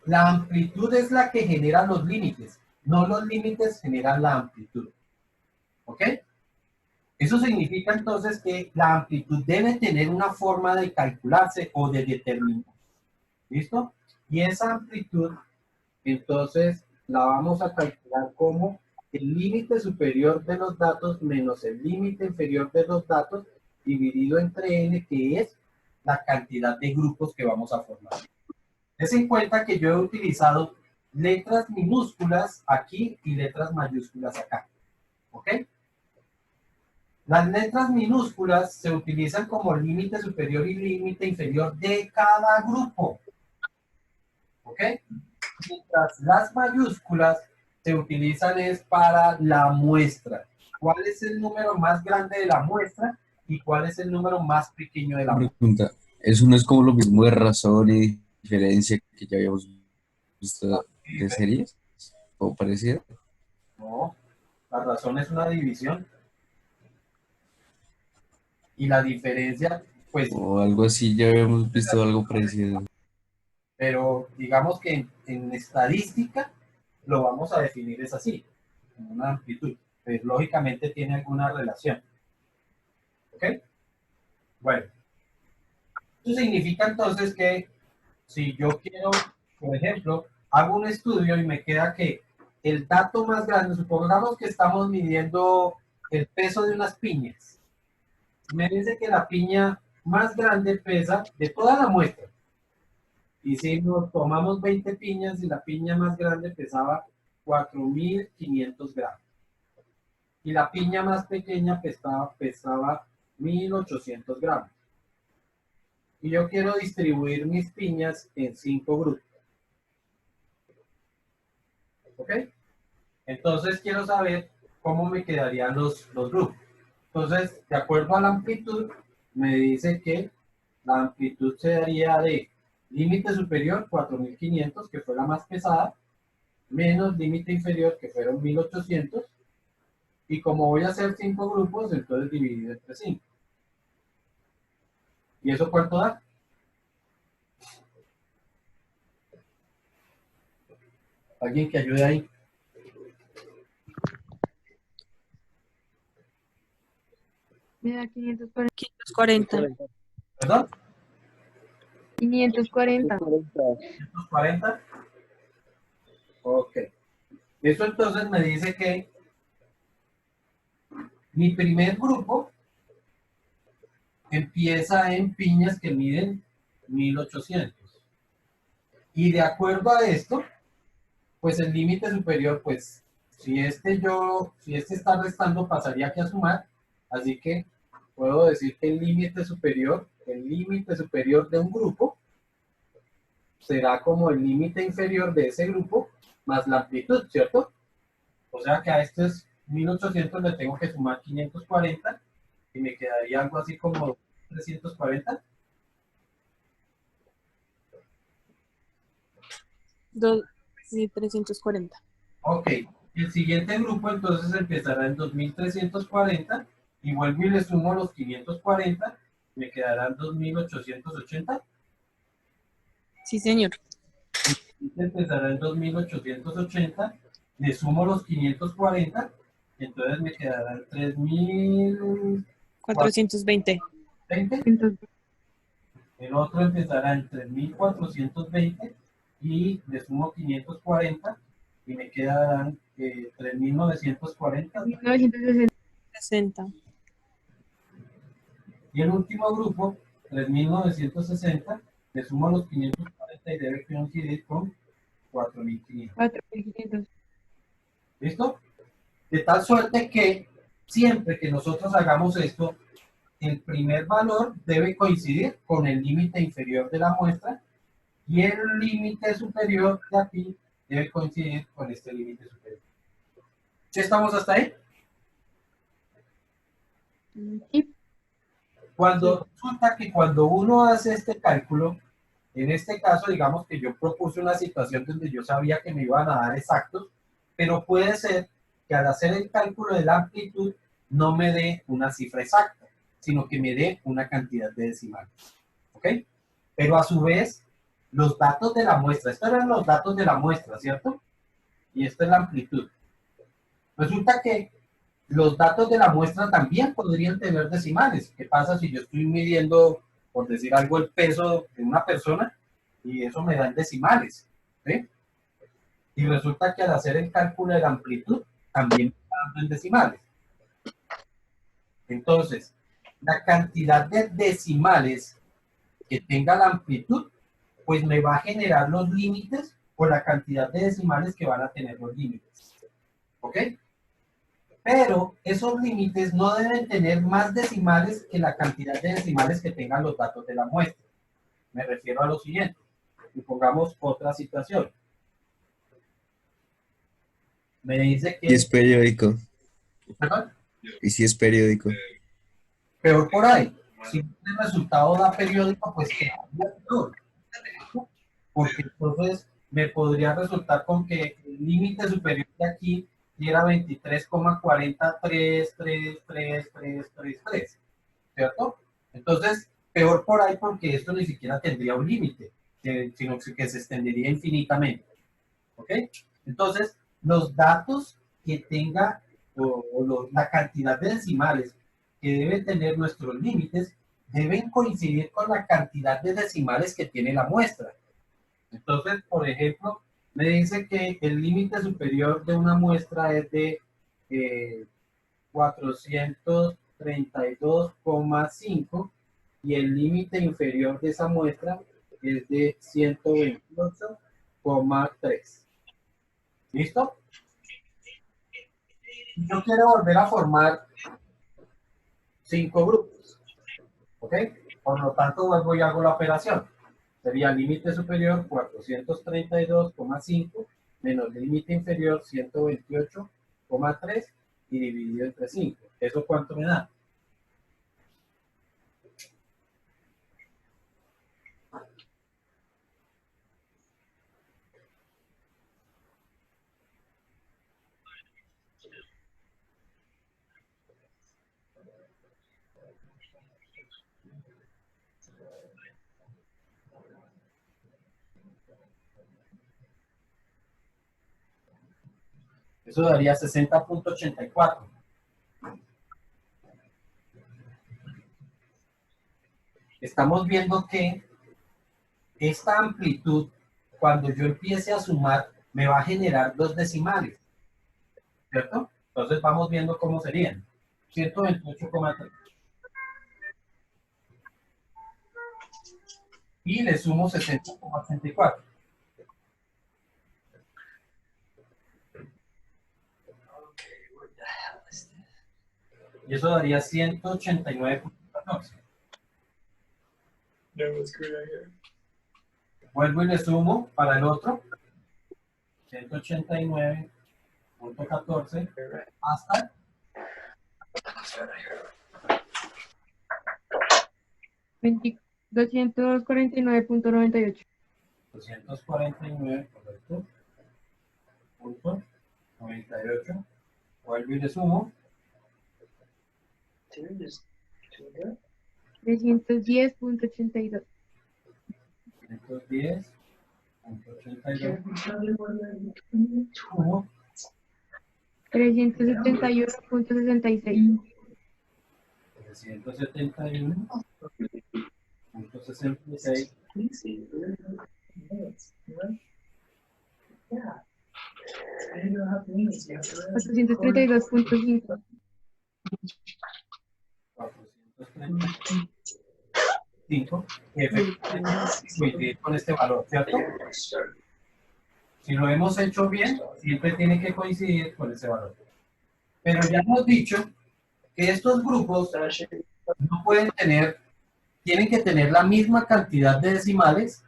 La amplitud es la que genera los límites, no los límites generan la amplitud. ¿Ok? Eso significa entonces que la amplitud debe tener una forma de calcularse o de determinar. ¿Listo? Y esa amplitud, entonces, la vamos a calcular como el límite superior de los datos menos el límite inferior de los datos dividido entre n, que es la cantidad de grupos que vamos a formar. Ten en cuenta que yo he utilizado letras minúsculas aquí y letras mayúsculas acá. ¿Ok? Las letras minúsculas se utilizan como límite superior y límite inferior de cada grupo. ¿Ok? Mientras las mayúsculas se utilizan es para la muestra. ¿Cuál es el número más grande de la muestra y cuál es el número más pequeño de la muestra? Pregunta, ¿eso no es como lo mismo de razón y diferencia que ya habíamos visto de series? ¿O parecido? No, la razón es una división y la diferencia, pues, O algo así, ya habíamos visto algo parecido. pero digamos que en estadística lo vamos a definir es así, como una amplitud. Pues lógicamente tiene alguna relación. ¿Ok? Bueno, eso significa entonces que si yo quiero, por ejemplo, hago un estudio y me queda que el dato más grande, supongamos que estamos midiendo el peso de unas piñas. Me dice que la piña más grande pesa de toda la muestra. Y si nos tomamos 20 piñas y la piña más grande pesaba 4.500 gramos. Y la piña más pequeña pesaba 1.800 gramos. Y yo quiero distribuir mis piñas en 5 grupos. ¿Ok? Entonces quiero saber cómo me quedarían los grupos. Entonces, de acuerdo a la amplitud, me dice que la amplitud se daría de límite superior 4.500, que fue la más pesada, menos límite inferior, que fueron 1.800, y como voy a hacer 5 grupos, entonces dividido entre 5. ¿Y eso cuánto da? ¿Alguien que ayude ahí? Me da 540. 540. ¿Perdón? 540. 140. Ok. Eso entonces me dice que mi primer grupo empieza en piñas que miden 1800. Y de acuerdo a esto, pues el límite superior, pues si este está restando, pasaría aquí a sumar. Así que puedo decir que el límite superior de un grupo será como el límite inferior de ese grupo más la amplitud, ¿cierto? O sea que a estos 1800 le tengo que sumar 540 y me quedaría algo así como 340. 2340. Ok, el siguiente grupo entonces empezará en 2340 y vuelvo y le sumo los 540, me quedarán 2880. Sí, señor. Este empezará en 2880, le sumo los 540, entonces me quedarán 3020. 420. Entonces, El otro empezará en 3420 y le sumo 540 y me quedarán 3940. 1960. 60. Y el último grupo, 3960, le sumo los 540 y debe coincidir con 4500. 4500. ¿Listo? De tal suerte que siempre que nosotros hagamos esto, el primer valor debe coincidir con el límite inferior de la muestra y el límite superior de aquí debe coincidir con este límite superior. ¿Sí estamos hasta ahí? Sí, Resulta que cuando uno hace este cálculo, en este caso, digamos que yo propuse una situación donde yo sabía que me iban a dar exactos, pero puede ser que al hacer el cálculo de la amplitud no me dé una cifra exacta, sino que me dé una cantidad de decimales. ¿Ok? Pero a su vez, los datos de la muestra, estos eran los datos de la muestra, ¿cierto? Y esta es la amplitud. Resulta que los datos de la muestra también podrían tener decimales. ¿Qué pasa si yo estoy midiendo, por decir algo, el peso de una persona y eso me da en decimales? ¿Sí? Y resulta que al hacer el cálculo de la amplitud también me está dando en decimales. Entonces, la cantidad de decimales que tenga la amplitud, pues me va a generar los límites o la cantidad de decimales que van a tener los límites. ¿Ok? Pero esos límites no deben tener más decimales que la cantidad de decimales que tengan los datos de la muestra. Me refiero a lo siguiente. Y pongamos otra situación. Me dice Y es que... periódico. ¿Perdón? Y si es periódico. Peor por ahí. Si el resultado da periódico, pues quedaría peor. Porque entonces me podría resultar con que el límite superior de aquí diera 23,4333333, ¿cierto? Entonces, peor por ahí porque esto ni siquiera tendría un límite, sino que se extendería infinitamente, ¿ok? Entonces, los datos que tenga la cantidad de decimales que deben tener nuestros límites deben coincidir con la cantidad de decimales que tiene la muestra. Entonces, por ejemplo, me dice que el límite superior de una muestra es de 432,5 y el límite inferior de esa muestra es de 128,3. ¿Listo? Yo quiero volver a formar 5 grupos. ¿Ok? Por lo tanto, vuelvo y hago la operación. Sería límite superior 432,5 menos límite inferior 128,3 y dividido entre 5. ¿Eso cuánto me da? Eso daría 60,84. Estamos viendo que esta amplitud, cuando yo empiece a sumar, me va a generar 2 decimales, ¿cierto? Entonces vamos viendo cómo serían. 128,3. y le sumo 60,84. Y eso daría 189,14. Vuelvo y le sumo para el otro 189,14 hasta 249.98. 249, correcto, punto 98. Vuelvo y le sumo 310.82. 110,82. Sumo 371.66. 371,66. 432.5. 435, que efectivamente coincide con este valor, ¿cierto? Si lo hemos hecho bien, siempre tiene que coincidir con ese valor. Pero ya hemos dicho que estos grupos no pueden tener, tienen que tener la misma cantidad de decimales.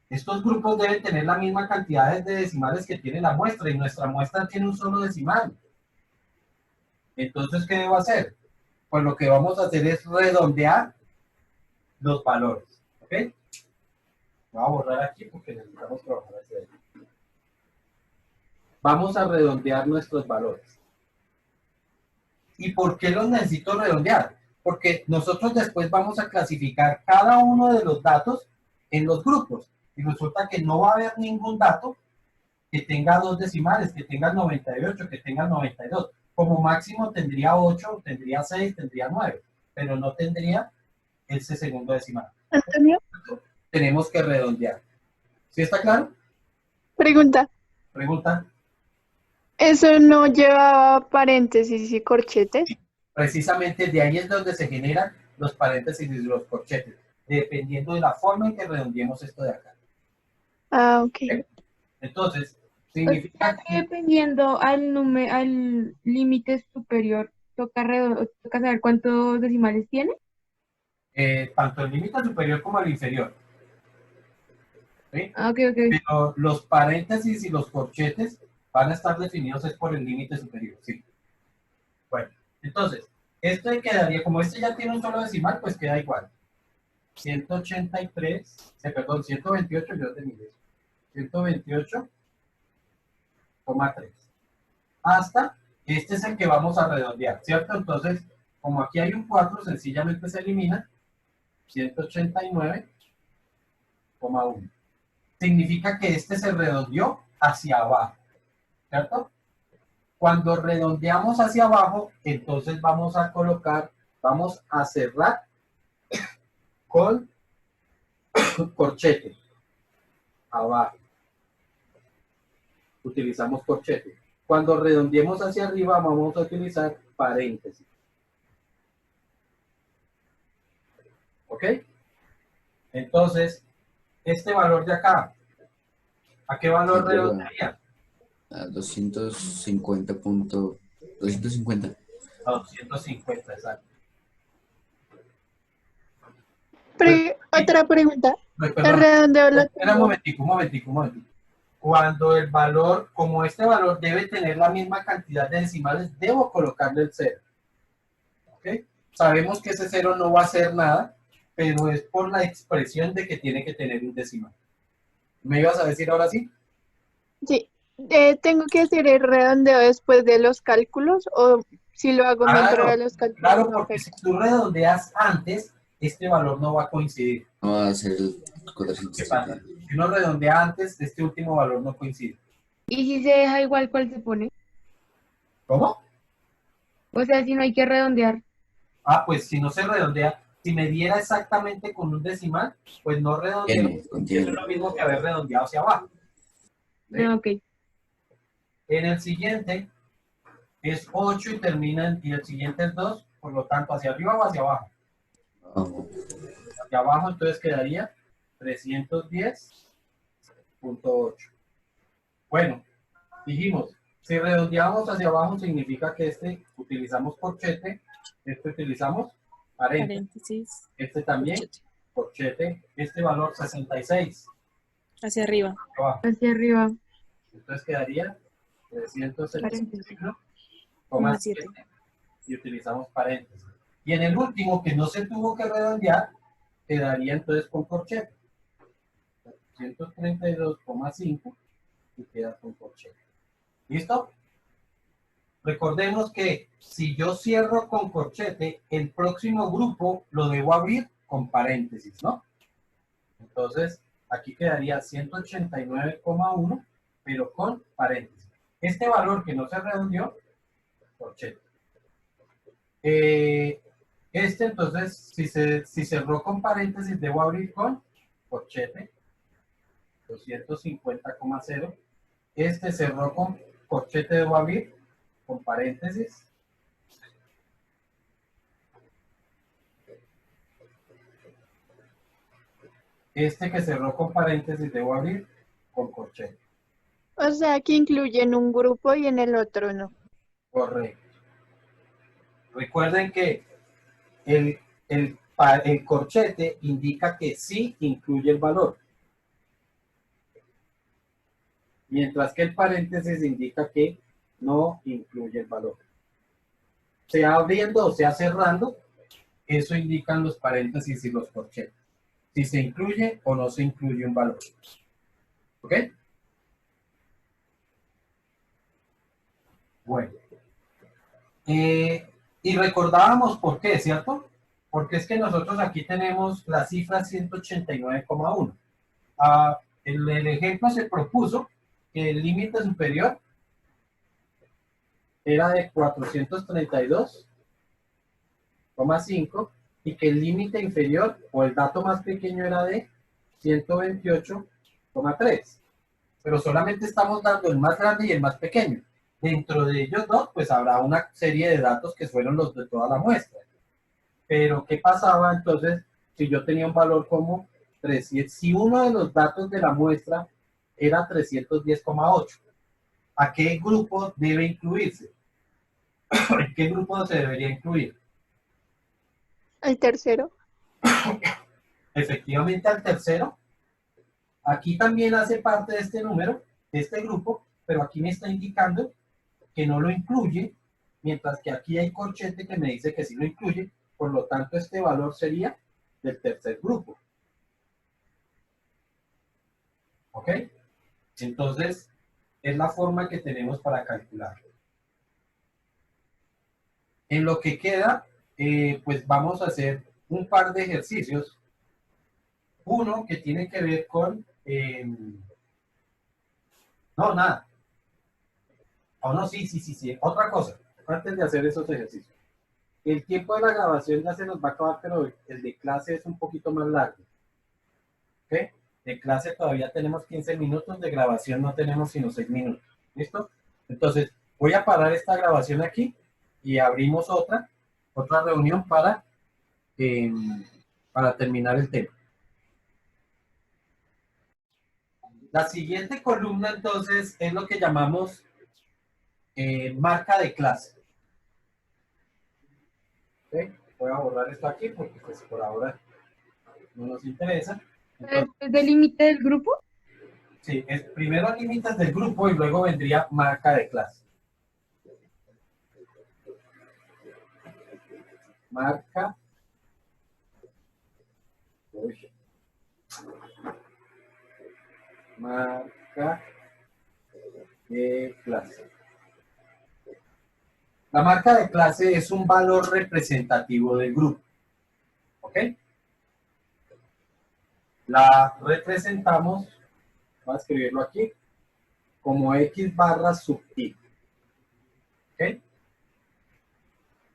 Estos grupos deben tener la misma cantidad de decimales que tiene la muestra, y nuestra muestra tiene un solo decimal. Entonces, ¿qué debo hacer? Pues lo que vamos a hacer es redondear los valores. ¿Ok? Voy a borrar aquí porque necesitamos trabajar hacia ahí. Vamos a redondear nuestros valores. ¿Y por qué los necesito redondear? Porque nosotros después vamos a clasificar cada uno de los datos en los grupos. Y resulta que no va a haber ningún dato que tenga dos decimales, que tenga 98, que tenga 92. Como máximo tendría 8, tendría 6, tendría 9, pero no tendría ese segundo decimal. Antonio, Tenemos que redondear. ¿Sí está claro? pregunta. Pregunta. ¿Eso no lleva paréntesis y corchetes? Precisamente de ahí es donde se generan los paréntesis y los corchetes, dependiendo de la forma en que redondeemos esto de acá. Ah, ok. Entonces, O significa sea, que dependiendo al límite superior, toca saber cuántos decimales tiene. que tanto el límite superior como el inferior. ¿Sí? Ah, ok. Pero los paréntesis y los corchetes van a estar definidos es por el límite superior, ¿sí? Bueno, entonces, este quedaría, como este ya tiene un solo decimal, pues queda igual. 183, perdón, 128, yo te miro. 128,3. Hasta, este es el que vamos a redondear, ¿cierto? Entonces, como aquí hay un 4, sencillamente se elimina 189,1. Significa que este se redondeó hacia abajo, ¿cierto? Cuando redondeamos hacia abajo, entonces vamos a colocar, vamos a cerrar con corchete. Abajo. Utilizamos corchete. Cuando redondeemos hacia arriba, vamos a utilizar paréntesis. ¿Ok? Entonces, este valor de acá, ¿a qué valor redondearía? A 250. A 250, exacto. Otra pregunta. El Perdón, redondeo lo espera un tengo. momentico. Cuando el valor, como este valor debe tener la misma cantidad de decimales, debo colocarle el 0. ¿Ok? Sabemos que ese 0 no va a hacer nada, pero es por la expresión de que tiene que tener un decimal. ¿Me ibas a decir ahora sí? Sí. ¿Tengo que hacer el redondeo después de los cálculos o si lo hago dentro de los cálculos Claro, no porque si afecta? tú redondeas antes, este valor no va a coincidir. No va a ser el ¿Qué pasa? 430. Si uno redondea antes, este último valor no coincide. ¿Y si se deja igual, cuál se pone? ¿Cómo? O sea, si no hay que redondear. Ah, pues si no se redondea, si me diera exactamente con un decimal, pues no redondeo. Eso Contiene. es lo mismo que haber redondeado hacia abajo. ¿Sí? Ah, ok. En el siguiente es 8 y termina y el siguiente es 2, por lo tanto, ¿hacia arriba o hacia abajo? Abajo. hacia abajo, entonces quedaría 310.8. Bueno, dijimos, si redondeamos hacia abajo significa que utilizamos corchete, utilizamos paréntesis, Paréntesis. también Corchete. corchete, valor 66. Hacia arriba. Abajo. Hacia arriba. Entonces quedaría Paréntesis. 375,7 y utilizamos paréntesis. Y en el último, que no se tuvo que redondear, quedaría entonces con corchete. 132,5 y queda con corchete. ¿Listo? Recordemos que si yo cierro con corchete, el próximo grupo lo debo abrir con paréntesis, ¿no? Entonces, aquí quedaría 189,1, pero con paréntesis. Este valor que no se redondeó, corchete. Entonces, si cerró con paréntesis, debo abrir con corchete, 250,0. Cerró con corchete, debo abrir con paréntesis. Que cerró con paréntesis, debo abrir con corchete. O sea, que incluye en un grupo y en el otro no. Correcto. Recuerden que el corchete indica que sí incluye el valor, mientras que el paréntesis indica que no incluye el valor. Sea abriendo o sea cerrando, eso indican los paréntesis y los corchetes. Si se incluye o no se incluye un valor. ¿Ok? Bueno. Y recordábamos por qué, ¿cierto? Porque es que nosotros aquí tenemos la cifra 189,1. El ejemplo se propuso que el límite superior era de 432,5 y que el límite inferior o el dato más pequeño era de 128,3. Pero solamente estamos dando el más grande y el más pequeño. Dentro de ellos dos, pues habrá una serie de datos que fueron los de toda la muestra. Pero, ¿qué pasaba entonces si yo tenía un valor como 300? Si uno de los datos de la muestra era 310,8, ¿a qué grupo debe incluirse? ¿En qué grupo se debería incluir? ¿El tercero? Efectivamente al tercero. Aquí también hace parte de este número, de este grupo, pero aquí me está indicando que no lo incluye, mientras que aquí hay corchete que me dice que sí lo incluye, por lo tanto este valor sería del tercer grupo. ¿Ok? Entonces, es la forma que tenemos para calcular. En lo que queda, pues vamos a hacer un par de ejercicios. Uno que tiene que ver con... no, nada. Oh, no, sí. Otra cosa, antes de hacer esos ejercicios. El tiempo de la grabación ya se nos va a acabar, pero el de clase es un poquito más largo. ¿Ok? De clase todavía tenemos 15 minutos, de grabación no tenemos sino 6 minutos. ¿Listo? Entonces, voy a parar esta grabación aquí y abrimos otra reunión para terminar el tema. La siguiente columna, entonces, es lo que llamamos marca de clase. ¿Okay? Voy a borrar esto aquí porque pues, por ahora no nos interesa. Entonces, ¿Es del límite del grupo? Sí, es primero límites del grupo y luego vendría marca de clase. Marca. Uy. Marca de clase. La marca de clase es un valor representativo del grupo. ¿Ok? La representamos, voy a escribirlo aquí, como X barra sub I. ¿Ok?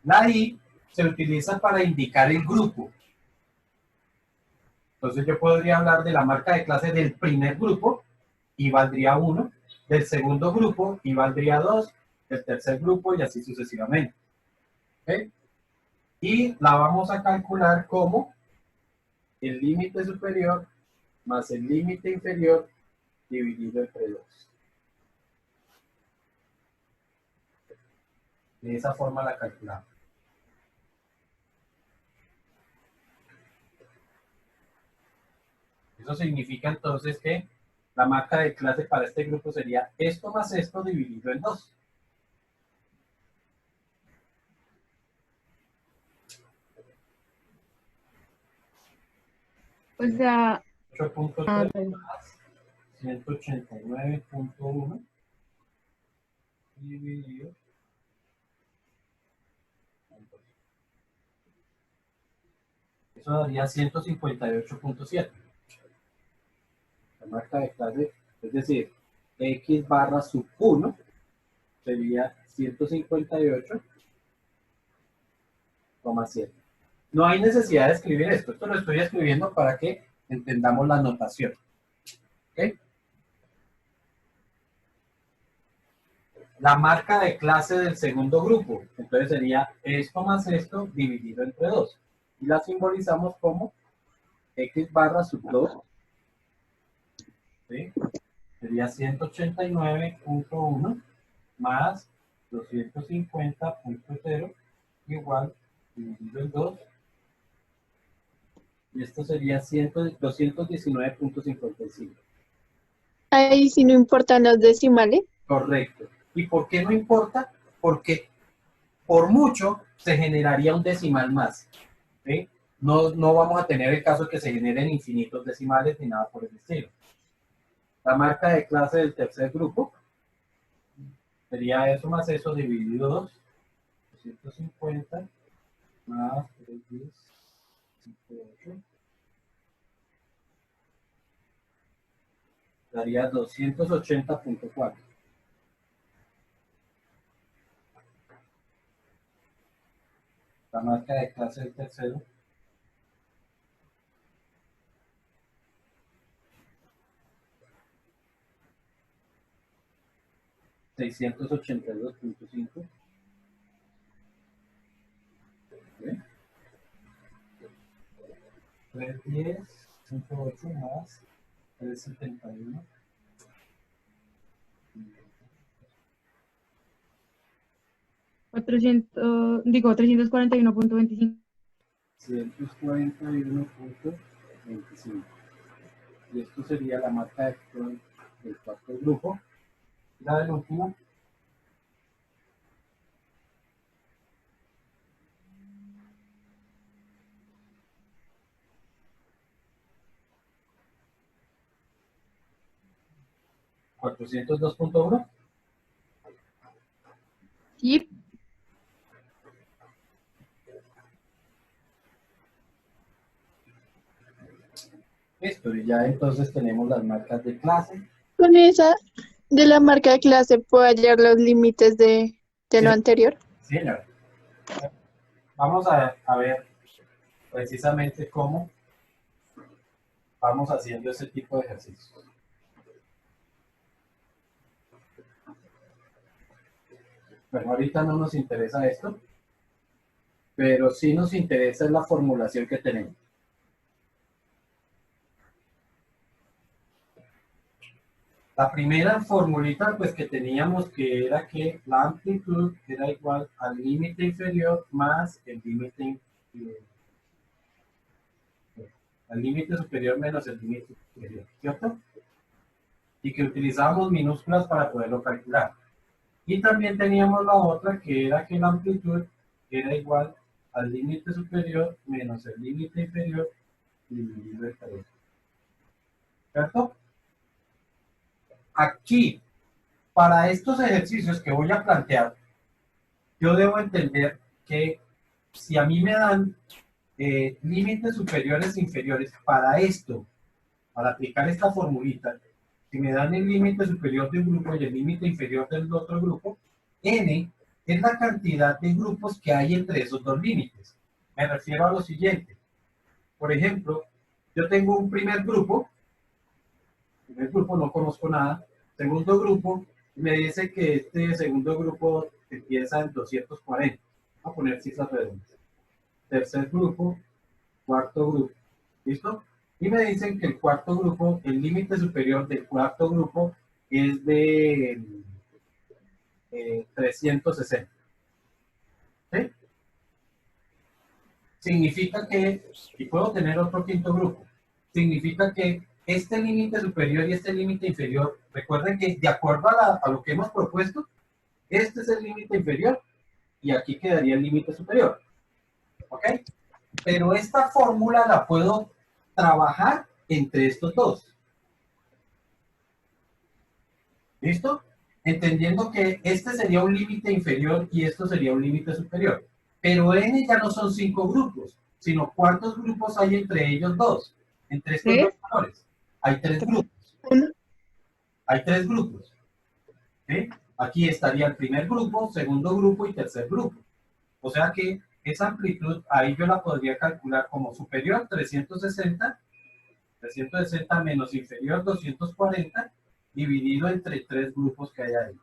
La I se utiliza para indicar el grupo. Entonces yo podría hablar de la marca de clase del primer grupo y valdría 1, del segundo grupo y valdría 2, del tercer grupo y así sucesivamente. ¿Okay? Y la vamos a calcular como el límite superior más el límite inferior dividido entre 2. De esa forma la calculamos. Eso significa entonces que la marca de clase para este grupo sería esto más esto dividido en 2. O sea, 8.3 más 189.1 dividido en 2. Eso daría 158.7. La marca de clase, es decir, x barra sub 1 sería 158,7. No hay necesidad de escribir esto. Esto lo estoy escribiendo para que entendamos la notación. ¿Ok? La marca de clase del segundo grupo. Entonces sería esto más esto dividido entre 2. Y la simbolizamos como x barra sub 2. ¿Sí? Sería 189.1 más 250.0 igual dividido en 2. Y esto sería 219.55. Ahí sí no importan los decimales. Correcto. ¿Y por qué no importa? Porque por mucho se generaría un decimal más. ¿Sí? No vamos a tener el caso que se generen infinitos decimales ni nada por el estilo. La marca de clase del tercer grupo sería eso más eso dividido 2. 250 más 310, 58. Daría 280.4. La marca de clase del tercero. $682.5. 310.8 más 371. 341.25. 141.25. Y esto sería la marca del cuarto grupo. La del último. $402.1. Sí, Listo, y ya entonces tenemos las marcas de clase. Con esa de la marca de clase puedo hallar los límites de lo anterior. Sí, señora. Vamos a ver precisamente cómo vamos haciendo ese tipo de ejercicios. Bueno, ahorita no nos interesa esto, pero sí nos interesa la formulación que tenemos. La primera formulita pues que teníamos que era que la amplitud era igual al límite inferior más el límite superior menos el límite superior, ¿cierto? Y que utilizábamos minúsculas para poderlo calcular. Y también teníamos la otra que era que la amplitud era igual al límite superior menos el límite inferior dividido entre 2. ¿Cierto? Aquí, para estos ejercicios que voy a plantear, yo debo entender que si a mí me dan límites superiores e inferiores para esto, para aplicar esta formulita, si me dan el límite superior de un grupo y el límite inferior del otro grupo, n es la cantidad de grupos que hay entre esos dos límites. Me refiero a lo siguiente. Por ejemplo, yo tengo un primer grupo no conozco nada. Segundo grupo, me dice que este segundo grupo empieza en 240. Voy a poner cifras redondas. Tercer grupo, cuarto grupo. ¿Listo? Y me dicen que el cuarto grupo, el límite superior del cuarto grupo es de 360. ¿Sí? Significa que, y puedo tener otro quinto grupo, significa que este límite superior y este límite inferior, recuerden que de acuerdo a lo que hemos propuesto, este es el límite inferior y aquí quedaría el límite superior. ¿Ok? Pero esta fórmula la puedo trabajar entre estos dos. ¿Listo? Entendiendo que este sería un límite inferior y esto sería un límite superior. Pero N ya no son 5 grupos, sino ¿cuántos grupos hay entre ellos dos? Entre estos dos ¿Tres? valores. Hay 3 grupos. Uno. Hay 3 grupos. ¿Sí? Aquí estaría el primer grupo, segundo grupo y tercer grupo. O sea que esa amplitud ahí yo la podría calcular como superior 360 menos inferior 240 dividido entre 3 grupos que hay ahí.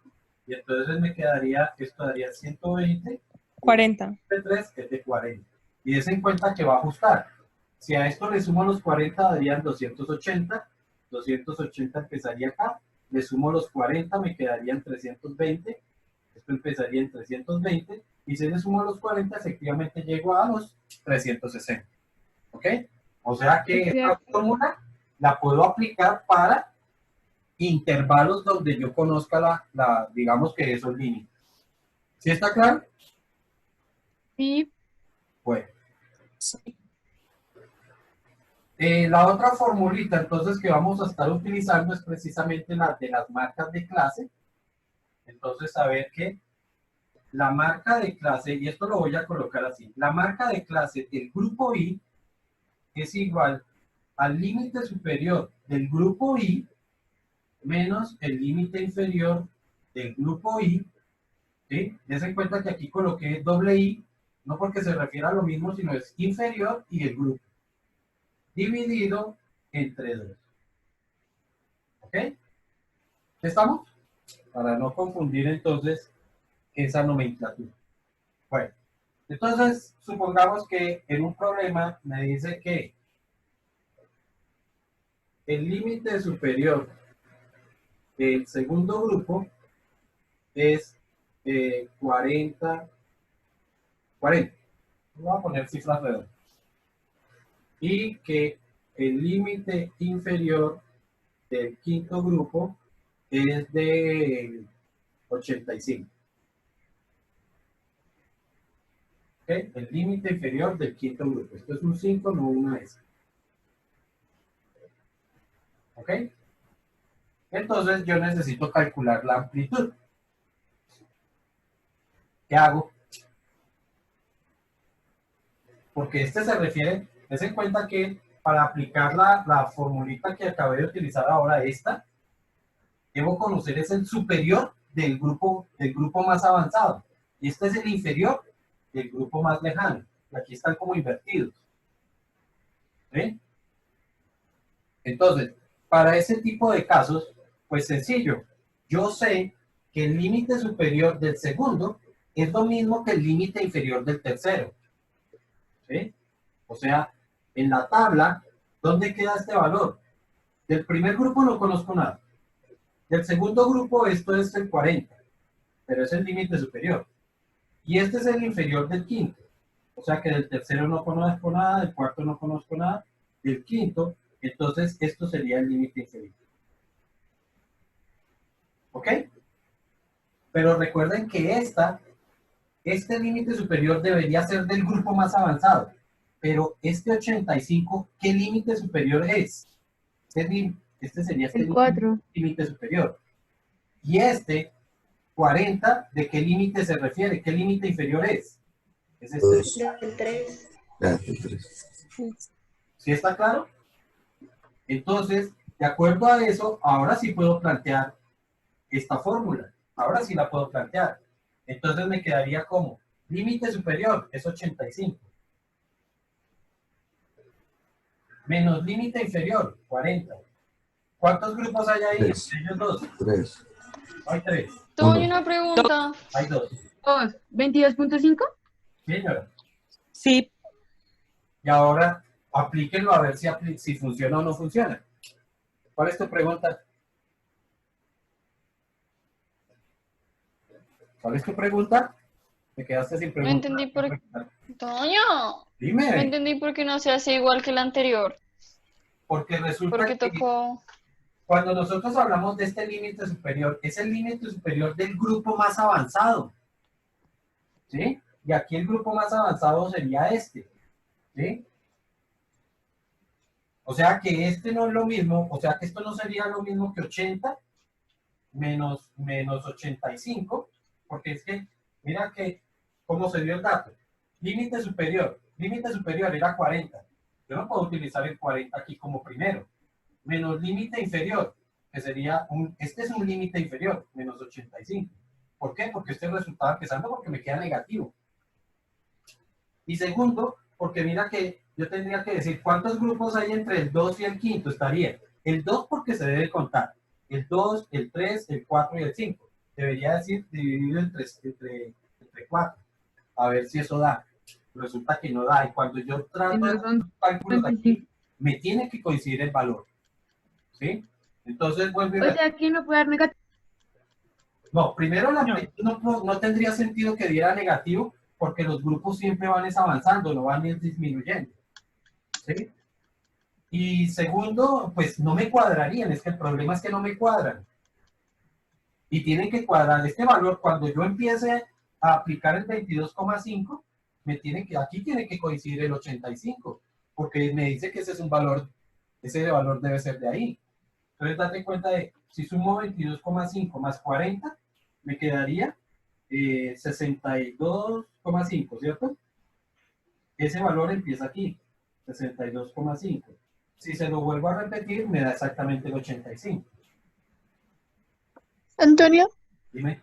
Y entonces me quedaría, esto daría 120, 40. 3 que es de 40. Y des en cuenta que va a ajustar. Si a esto le sumo los 40 darían 280, 280 empezaría acá, le sumo los 40 me quedarían 320, esto empezaría en 320, y si le sumo los 40 efectivamente llego a los 360. ¿Ok? O sea que esta fórmula la puedo aplicar para intervalos donde yo conozca digamos que esos límites. ¿Sí está claro? Sí, Bueno. La otra formulita entonces que vamos a estar utilizando es precisamente la de las marcas de clase. Entonces, saber que la marca de clase, y esto lo voy a colocar así, la marca de clase del grupo I es igual al límite superior del grupo I menos el límite inferior del grupo I. ¿Sí? Des en cuenta que aquí coloqué doble I, no porque se refiera a lo mismo, sino es inferior y el grupo, dividido entre 2. ¿Ok? ¿Estamos? Para no confundir entonces esa nomenclatura. Bueno, entonces supongamos que en un problema me dice que el límite superior del segundo grupo es 40. Voy a poner cifras redondas. Y que el límite inferior del quinto grupo es de 85. ¿Okay? El límite inferior del quinto grupo. Esto es un 5, no una S. ¿Ok? Entonces yo necesito calcular la amplitud. ¿Qué hago? Porque este se refiere, ten en cuenta que para aplicar la formulita que acabé de utilizar ahora, esta, debo conocer es el superior del grupo más avanzado. Y este es el inferior del grupo más lejano. Y aquí están como invertidos. ¿Sí? Entonces, para ese tipo de casos, pues sencillo. Yo sé que el límite superior del segundo es lo mismo que el límite inferior del tercero. ¿Sí? O sea, en la tabla, ¿dónde queda este valor? Del primer grupo no conozco nada. Del segundo grupo esto es el 40, pero es el límite superior. Y este es el inferior del quinto. O sea que del tercero no conozco nada, del cuarto no conozco nada, del quinto, entonces esto sería el límite inferior. ¿Ok? Pero recuerden que este límite superior debería ser del grupo más avanzado. Pero este 85, ¿qué límite superior es? Este sería el 4. límite superior. Y este 40, ¿de qué límite se refiere? ¿Qué límite inferior es? Es este. Dos. Del 3. Gracias, tres. ¿Sí está claro? Entonces, de acuerdo a eso, ahora sí puedo plantear esta fórmula. Ahora sí la puedo plantear. Entonces me quedaría como límite superior es 85. Menos límite inferior, 40. ¿Cuántos grupos hay ahí? Tres. Ellos dos. Tres. Hay 3. Tuve una pregunta. Hay 2. 22.5. Sí, señora. Sí, Y ahora, Aplíquenlo a ver si funciona o no funciona. ¿Cuál es tu pregunta? ¿Cuál es tu pregunta? Te quedaste sin No pregunta. entendí por qué. Toño, no Dime, entendí por qué no se hace igual que el anterior. porque resulta Porque que tocó. cuando nosotros hablamos de este límite superior, es el límite superior del grupo más avanzado, ¿sí? Y aquí el grupo más avanzado sería este, ¿sí? O sea que este no es lo mismo, o sea que esto no sería lo mismo que 80 menos 85, porque es que, mira que, ¿cómo se dio el dato? Límite superior era 40. Yo no puedo utilizar el 40 aquí como primero. Menos límite inferior, que sería este es un límite inferior, menos 85. ¿Por qué? Porque este resultado empezando porque me queda negativo. Y segundo, porque mira que yo tendría que decir cuántos grupos hay entre el 2 y el quinto. Estaría el 2 porque se debe contar, el 2, el 3, el 4 y el 5. Debería decir dividido entre 4. A ver si eso da. Resulta que no da. Y cuando yo trato de hacer los cálculos aquí, me tiene que coincidir el valor. ¿Sí? Entonces vuelve y O sea, que no puede dar negativo. no, primero la amplitud no tendría sentido que diera negativo porque los grupos siempre van avanzando, no van disminuyendo. ¿Sí? Y segundo, pues no me cuadrarían, es que el problema es que no me cuadran. Y tienen que cuadrar este valor cuando yo empiece a aplicar el 22,5, aquí tiene que coincidir el 85, porque me dice que ese es un valor, ese valor debe ser de ahí. Entonces date cuenta de, si sumo 22,5 más 40, me quedaría 62,5, ¿cierto? Ese valor empieza aquí, 62,5. Si se lo vuelvo a repetir, me da exactamente el 85. Antonio, Dime.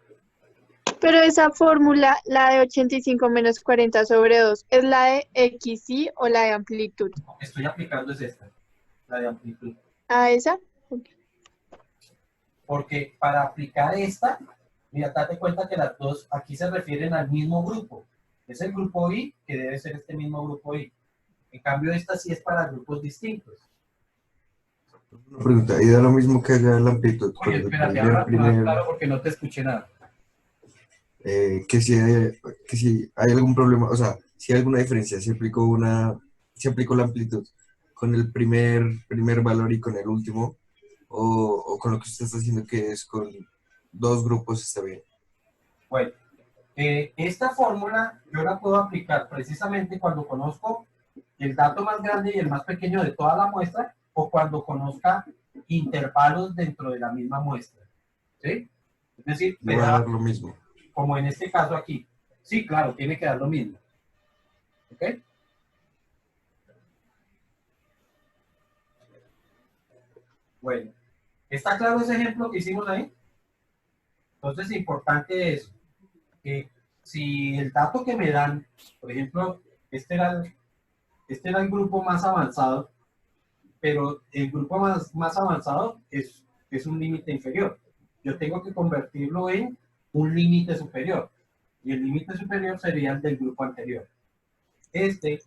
pero esa fórmula, la de 85 menos 40 sobre 2, ¿es la de XY o la de amplitud? Estoy aplicando es esta, la de amplitud. ¿A esa? Porque para aplicar esta, mira, date cuenta que las dos aquí se refieren al mismo grupo. Es el grupo I, que debe ser este mismo grupo I. En cambio, esta sí es para grupos distintos. Una pregunta, ¿y da lo mismo que haga la amplitud? Oye, espérate, habla más claro porque no te escuché nada. Que si hay algún problema, o sea, si hay alguna diferencia, si aplicó la amplitud con el primer valor y con el último, o con lo que usted está haciendo que es con dos grupos está bien. Bueno, esta fórmula yo la puedo aplicar precisamente cuando conozco el dato más grande y el más pequeño de toda la muestra, o cuando conozca intervalos dentro de la misma muestra. ¿Sí? Es decir, No va a dar lo mismo. como en este caso aquí. Sí, claro, tiene que dar lo mismo. ¿Ok? Bueno, ¿está claro ese ejemplo que hicimos ahí? Entonces, importante es que si el dato que me dan, por ejemplo, este era el grupo más avanzado, pero el grupo más avanzado es un límite inferior. Yo tengo que convertirlo en un límite superior. Y el límite superior sería el del grupo anterior. Este,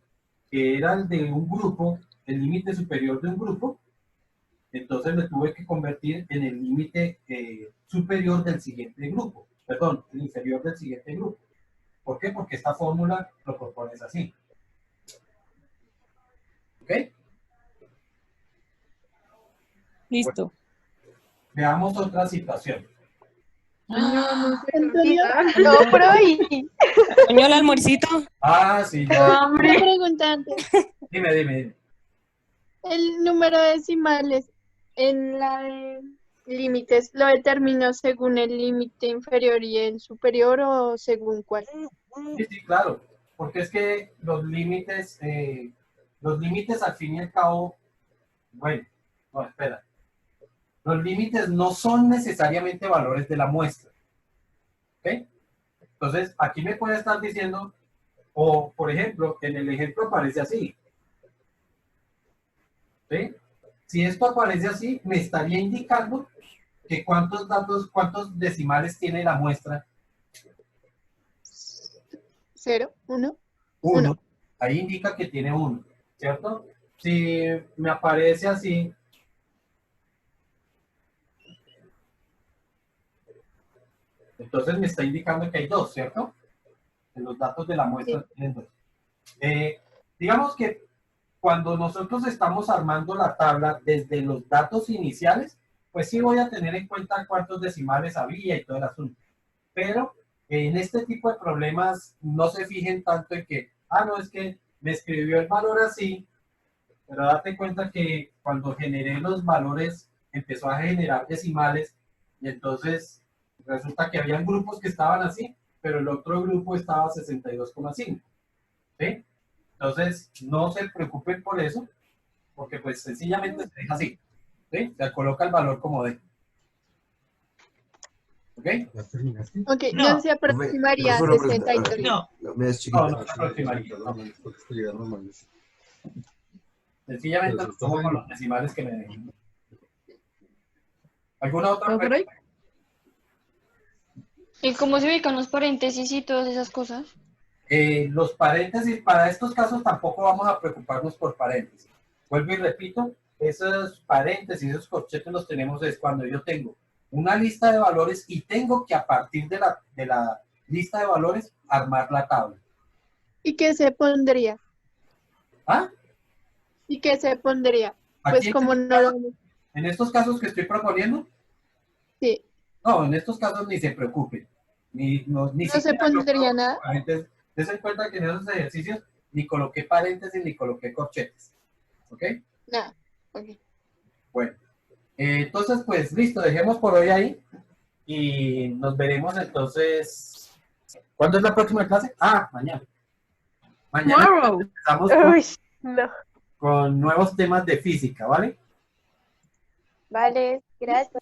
que era el de un grupo, el límite superior de un grupo, entonces lo tuve que convertir en el límite superior del siguiente grupo. Perdón, el inferior del siguiente grupo. ¿Por qué? Porque esta fórmula lo propones así. ¿Ok? Listo. Bueno, veamos otra situación. Antonio, no, pero ahí. Toño, el almuercito. Ah, sí, ¡Qué ya. hambre! Una pregunta antes. Dime. El número de decimales en la de límites, ¿lo determino según el límite inferior y el superior o según cuál? Sí, claro. Porque es que los límites al fin y al cabo, bueno, no, espera. Los límites no son necesariamente valores de la muestra. ¿Ok? Entonces, aquí me puede estar diciendo, o por ejemplo, en el ejemplo aparece así. ¿Sí? Si esto aparece así, me estaría indicando que cuántos decimales tiene la muestra. 0, 1. 1. Ahí indica que tiene 1, ¿cierto? Si me aparece así, entonces me está indicando que hay dos, ¿cierto? En los datos de la muestra tienen dos. Digamos que cuando nosotros estamos armando la tabla desde los datos iniciales, pues sí voy a tener en cuenta cuántos decimales había y todo el asunto. Pero en este tipo de problemas no se fijen tanto en que, no, es que me escribió el valor así, pero date cuenta que cuando generé los valores empezó a generar decimales y entonces resulta que habían grupos que estaban así, pero el otro grupo estaba 62,5. ¿Sí? Entonces, no se preocupen por eso, porque pues sencillamente se deja así. ¿Sí? Se coloca el valor como de. ¿Ok? ¿Ya terminaste? Ok, No. no se aproximaría a Profesor, una pregunta. 63. No. Me das chiquita. No, no se aproximaría. No. No. Sencillamente Pero lo está pongo bueno. con los decimales que me den. ¿Alguna otra ¿Todo por pregunta? hoy? ¿Y cómo se ubican los paréntesis y todas esas cosas? Los paréntesis, para estos casos tampoco vamos a preocuparnos por paréntesis. Vuelvo y repito, esos paréntesis, esos corchetes los tenemos es cuando yo tengo una lista de valores y tengo que a partir de la lista de valores armar la tabla. ¿Y qué se pondría? ¿Ah? ¿Y qué se pondría? Aquí Pues en como estos no lo... casos- en estos casos que estoy proponiendo, Sí, no, en estos casos ni se preocupen. Ni no se siquiera yo pondría coloco nada. paréntesis. Dense cuenta que en esos ejercicios ni coloqué paréntesis ni coloqué corchetes. ¿Ok? Nada. Ok. Bueno. Entonces, pues listo, dejemos por hoy ahí y nos veremos entonces. ¿Cuándo es la próxima clase? Mañana. Mañana Tomorrow. empezamos Uy, no. con nuevos temas de física, ¿vale? Vale, gracias.